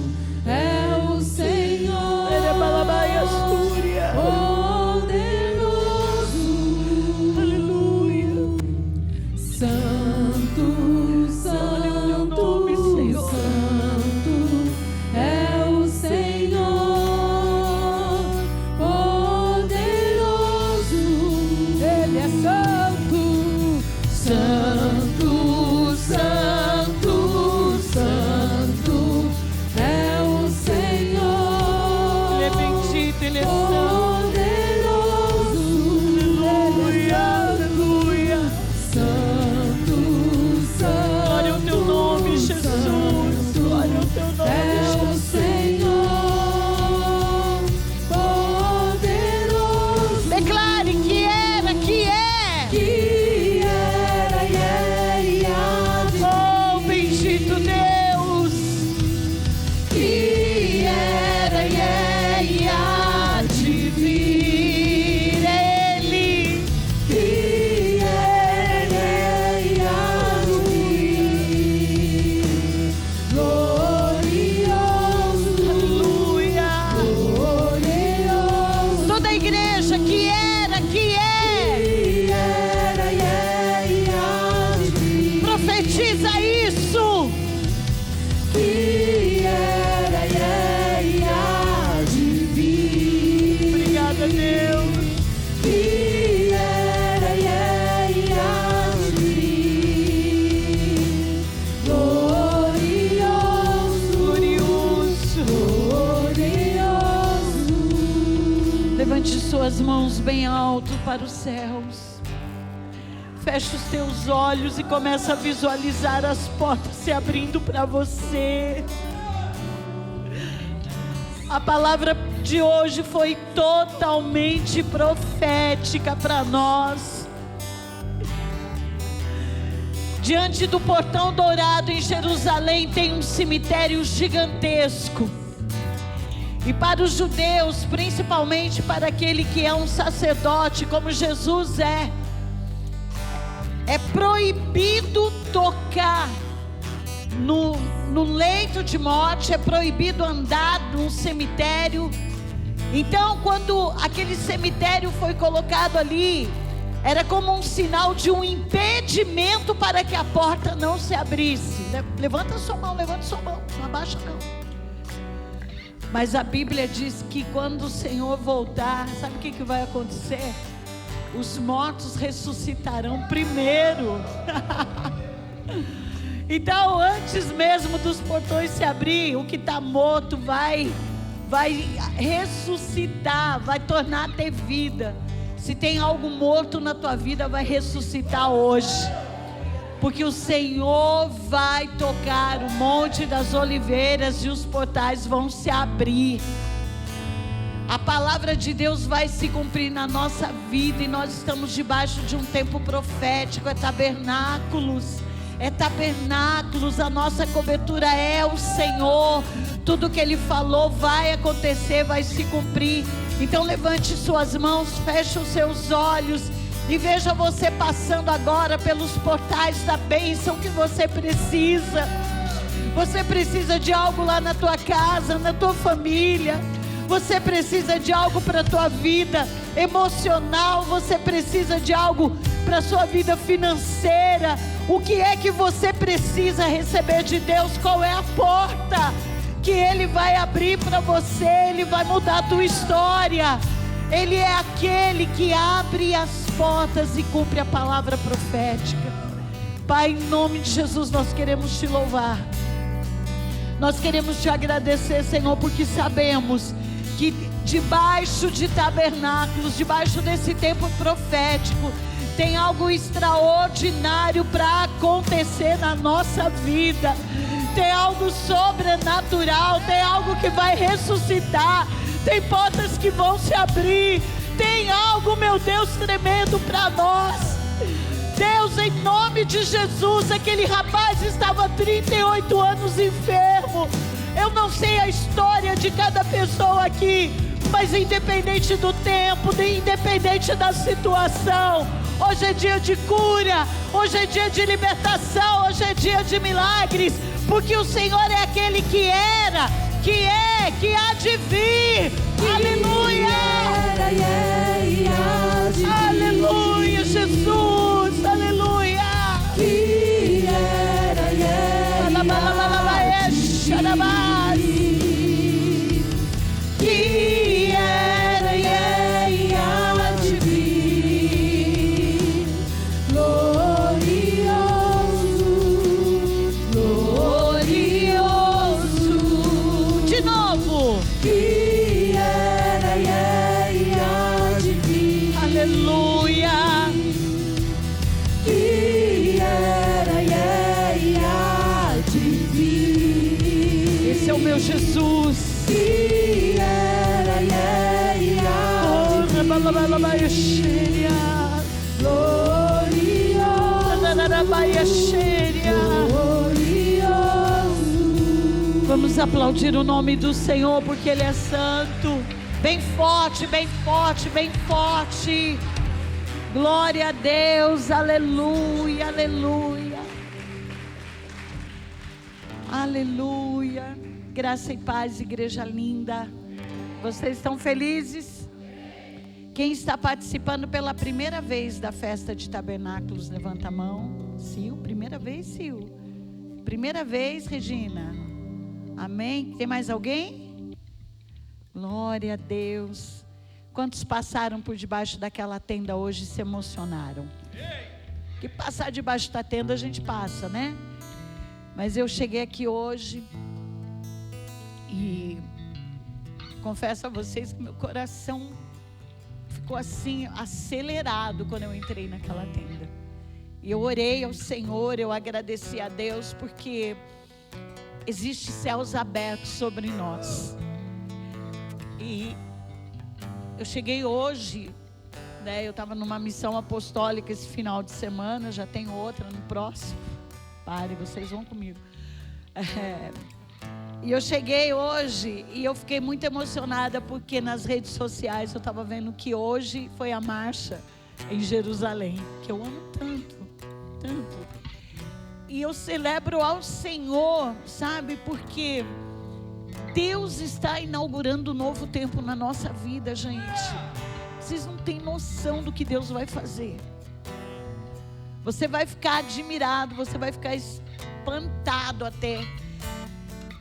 é o Senhor, poderoso. Aleluia. Santo, Santo, Santo é o Senhor, poderoso. Ele é santo, santo, santo, santo é o Senhor. Ele é bendito, Ele é santo. Poderoso, Aleluia. santo, santo. Glória ao teu nome, Jesus. Glória ao teu nome, É o Senhor poderoso. Declare que era, que é. Que era e há de Oh, bendito Deus. que era e há de vir. Ele. Que era e há de vir. Glorioso, Aleluia. glorioso. Toda a igreja que era, que é. Que era e há de vir. Profetiza isso. Que era e há de vir. Obrigada, Deus. Que era e há de vir. Glorioso, Glorioso. glorioso. Levante suas mãos bem alto para os céus. Feche os teus olhos e começa a visualizar as portas se abrindo para você. A palavra de hoje foi totalmente profética para nós. Diante do portão dourado em Jerusalém tem um cemitério gigantesco. E para os judeus, principalmente para aquele que é um sacerdote, como Jesus é proibido tocar no leito de morte, é proibido andar num cemitério. Então, quando aquele cemitério foi colocado ali, era como um sinal de um impedimento para que a porta não se abrisse. Levanta sua mão, não abaixa não. Mas a Bíblia diz que quando o Senhor voltar, sabe o que vai acontecer? Os mortos ressuscitarão primeiro. Então, antes mesmo dos portões se abrir, o que está morto vai ressuscitar, vai tornar a ter vida. Se tem algo morto na tua vida, vai ressuscitar hoje. Porque o Senhor vai tocar o Monte das Oliveiras e os portais vão se abrir. A palavra de Deus vai se cumprir na nossa vida e nós estamos debaixo de um tempo profético. É tabernáculos, a nossa cobertura é o Senhor. Tudo que Ele falou vai acontecer, vai se cumprir. Então levante suas mãos, feche os seus olhos e veja você passando agora pelos portais da bênção que você precisa. Você precisa de algo lá na tua casa, na tua família. Você precisa de algo para a tua vida emocional. Você precisa de algo para a sua vida financeira. O que é que você precisa receber de Deus? Qual é a porta que Ele vai abrir para você? Ele vai mudar a tua história. Ele é aquele que abre as portas e cumpre a palavra profética. Pai, em nome de Jesus, nós queremos te louvar. Nós queremos te agradecer, Senhor, porque sabemos que debaixo de tabernáculos, debaixo desse tempo profético, tem algo extraordinário para acontecer na nossa vida. Tem algo sobrenatural, tem algo que vai ressuscitar, tem portas que vão se abrir, tem algo, meu Deus, tremendo para nós. Deus, em nome de Jesus, aquele rapaz estava 38 anos enfermo. Eu não sei a história de cada pessoa aqui, mas independente do tempo, independente da situação, hoje é dia de cura, hoje é dia de libertação, hoje é dia de milagres, porque o Senhor é aquele que era, que é, que há de vir. Aleluia! Aleluia, Jesus, aleluia! Que era, que era e há de vir, glorioso, glorioso. De novo, que era e há de vir, aleluia. Que era e há de vir. Esse é o meu Jesus. Que era e há de vir. Glorioso. Vamos aplaudir o nome do Senhor, porque Ele é santo. Bem forte, bem forte, bem forte. Glória a Deus, aleluia, aleluia. Aleluia. Graça e paz, igreja linda. Vocês estão felizes? Quem está participando pela primeira vez da festa de tabernáculos, levanta a mão. Sil, primeira vez, Sil. Primeira vez, Regina. Amém? Tem mais alguém? Glória a Deus. Quantos passaram por debaixo daquela tenda hoje e se emocionaram? Que passar debaixo da tenda a gente passa, né? Mas eu cheguei aqui hoje e confesso a vocês que meu coração ficou assim acelerado quando eu entrei naquela tenda. E eu orei ao Senhor, eu agradeci a Deus porque existem céus abertos sobre nós. E eu cheguei hoje, né, eu estava numa missão apostólica esse final de semana, já tenho outra no próximo. Pare, vocês vão comigo. E eu cheguei hoje e eu fiquei muito emocionada porque nas redes sociais eu estava vendo que hoje foi a marcha em Jerusalém, que eu amo tanto, tanto. E eu celebro ao Senhor, sabe, porque Deus está inaugurando um novo tempo na nossa vida, gente. Vocês não têm noção do que Deus vai fazer. Você vai ficar admirado, você vai ficar espantado até.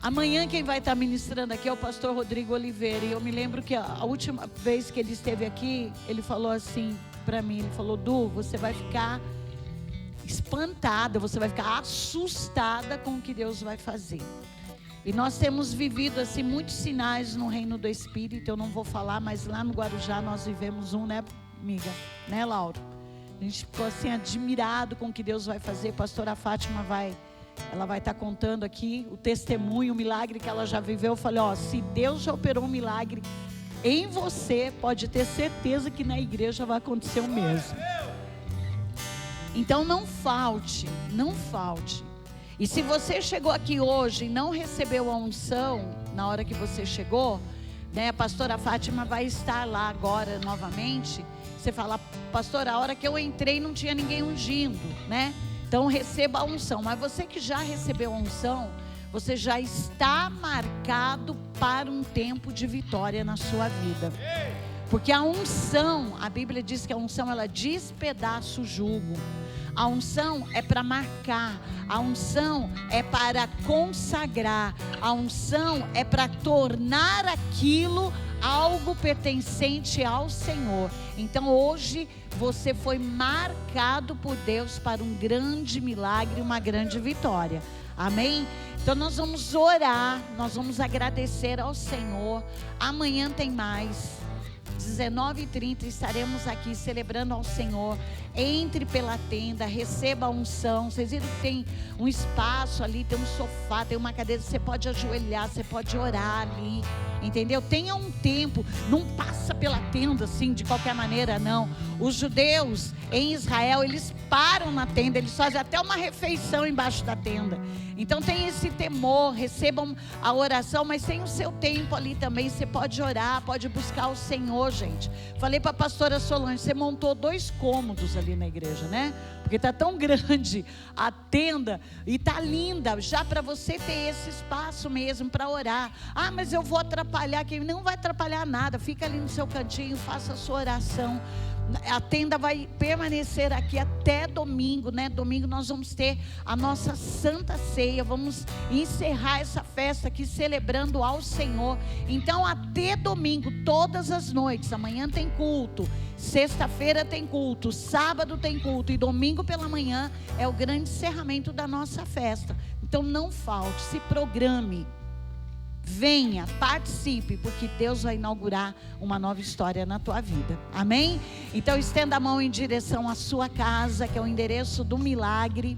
Amanhã quem vai estar ministrando aqui é o pastor Rodrigo Oliveira. E eu me lembro que a última vez que ele esteve aqui, ele falou assim para mim, ele falou: Du, você vai ficar espantada, você vai ficar assustada com o que Deus vai fazer. E nós temos vivido assim muitos sinais no reino do Espírito. Eu não vou falar, mas lá no Guarujá nós vivemos um, né, amiga? Né, Laura? A gente ficou assim admirado com o que Deus vai fazer. Pastora Fátima ela vai estar contando aqui o testemunho, o milagre que ela já viveu. Eu falei, ó, se Deus já operou um milagre em você, pode ter certeza que na igreja vai acontecer o mesmo. Então não falte, não falte. E se você chegou aqui hoje e não recebeu a unção na hora que você chegou, né, a pastora Fátima vai estar lá agora novamente. Você fala, pastor, a hora que eu entrei não tinha ninguém ungindo, né? Então receba a unção. Mas você que já recebeu a unção, você já está marcado para um tempo de vitória na sua vida. Porque a unção, a Bíblia diz que a unção ela despedaça o jugo. A unção é para marcar, a unção é para consagrar, a unção é para tornar aquilo algo pertencente ao Senhor. Então hoje você foi marcado por Deus para um grande milagre, uma grande vitória. Amém? Então nós vamos orar, nós vamos agradecer ao Senhor. Amanhã tem mais. 19h30 estaremos aqui celebrando ao Senhor. Entre pela tenda, receba a unção. Vocês viram que tem um espaço ali, tem um sofá, tem uma cadeira. Você pode ajoelhar, você pode orar ali, entendeu? Tenha um tempo, não passa pela tenda assim de qualquer maneira, não. Os judeus em Israel, eles param na tenda, eles fazem até uma refeição embaixo da tenda. Então tem esse temor, recebam a oração, mas tem o seu tempo ali também. Você pode orar, pode buscar o Senhor, gente. Falei para a pastora Solange, você montou 2 cômodos ali na igreja, né? Porque está tão grande a tenda e está linda, já para você ter esse espaço mesmo para orar. Ah, mas eu vou atrapalhar. Quem não vai atrapalhar nada, fica ali no seu cantinho, faça a sua oração. A tenda vai permanecer aqui até domingo, né? Domingo nós vamos ter a nossa Santa Ceia. Vamos encerrar essa festa aqui celebrando ao Senhor. Então até domingo, todas as noites. Amanhã tem culto, sexta-feira tem culto, sábado tem culto e domingo pela manhã é o grande encerramento da nossa festa. Então não falte, se programe. Venha, participe, porque Deus vai inaugurar uma nova história na tua vida. Amém? Então estenda a mão em direção à sua casa, que é o endereço do milagre.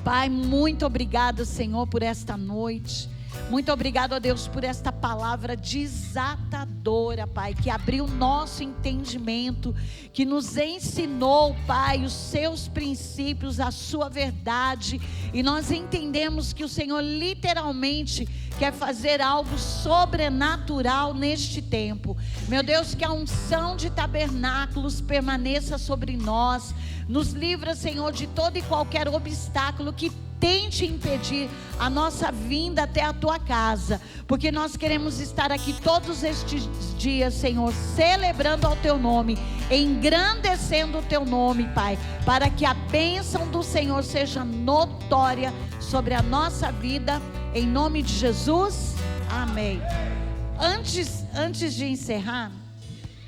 Pai, muito obrigado, Senhor, por esta noite. Muito obrigado, ó Deus, por esta palavra desatadora, Pai, que abriu nosso entendimento, que nos ensinou, Pai, os seus princípios, a sua verdade, e nós entendemos que o Senhor literalmente quer fazer algo sobrenatural neste tempo. Meu Deus, que a unção de tabernáculos permaneça sobre nós, nos livra, Senhor, de todo e qualquer obstáculo que tente impedir a nossa vinda até a tua casa, porque nós queremos estar aqui todos estes dias, Senhor, celebrando ao teu nome, engrandecendo o teu nome, Pai, para que a bênção do Senhor seja notória sobre a nossa vida, em nome de Jesus, amém. Antes de encerrar,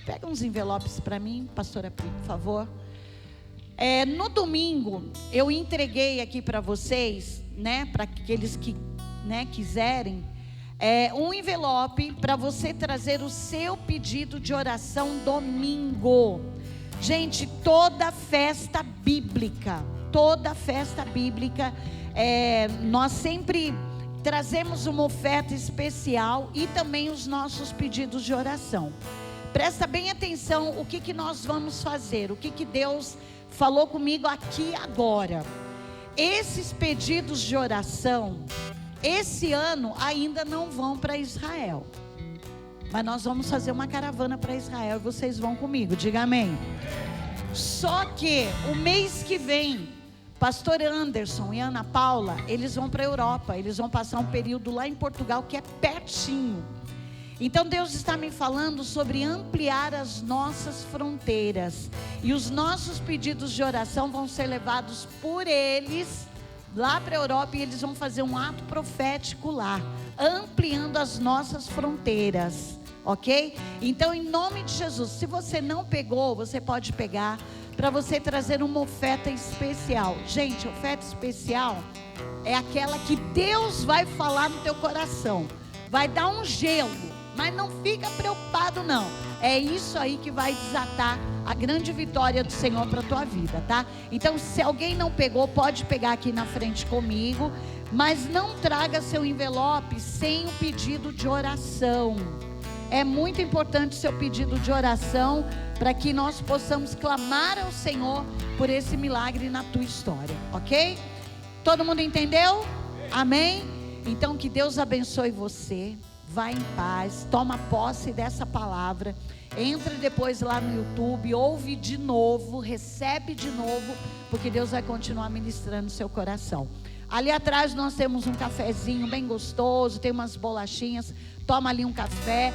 pega uns envelopes para mim, pastora Pri, por favor. No domingo eu entreguei aqui para vocês, né, para aqueles que, né, quiserem, um envelope para você trazer o seu pedido de oração domingo. Gente, toda festa bíblica, nós sempre trazemos uma oferta especial e também os nossos pedidos de oração. Presta bem atenção o que nós vamos fazer, o que Deus falou comigo aqui agora. Esses pedidos de oração, esse ano ainda não vão para Israel, mas nós vamos fazer uma caravana para Israel e vocês vão comigo, diga amém. Só que o mês que vem, pastor Anderson e Ana Paula, eles vão para a Europa, eles vão passar um período lá em Portugal, que é pertinho. Então Deus está me falando sobre ampliar as nossas fronteiras, e os nossos pedidos de oração vão ser levados por eles lá para a Europa, e eles vão fazer um ato profético lá, ampliando as nossas fronteiras, ok? Então, em nome de Jesus, se você não pegou, você pode pegar, para você trazer uma oferta especial. Gente, oferta especial é aquela que Deus vai falar no teu coração, vai dar um gelo. Mas não fica preocupado não, é isso aí que vai desatar a grande vitória do Senhor para a tua vida, tá? Então, se alguém não pegou, pode pegar aqui na frente comigo, mas não traga seu envelope sem o pedido de oração. É muito importante o seu pedido de oração, para que nós possamos clamar ao Senhor por esse milagre na tua história, ok? Todo mundo entendeu? Amém? Então, que Deus abençoe você. Vai em paz, toma posse dessa palavra, entra depois lá no YouTube, ouve de novo, recebe de novo, porque Deus vai continuar ministrando o seu coração. Ali atrás nós temos um cafezinho bem gostoso, tem umas bolachinhas, toma ali um café.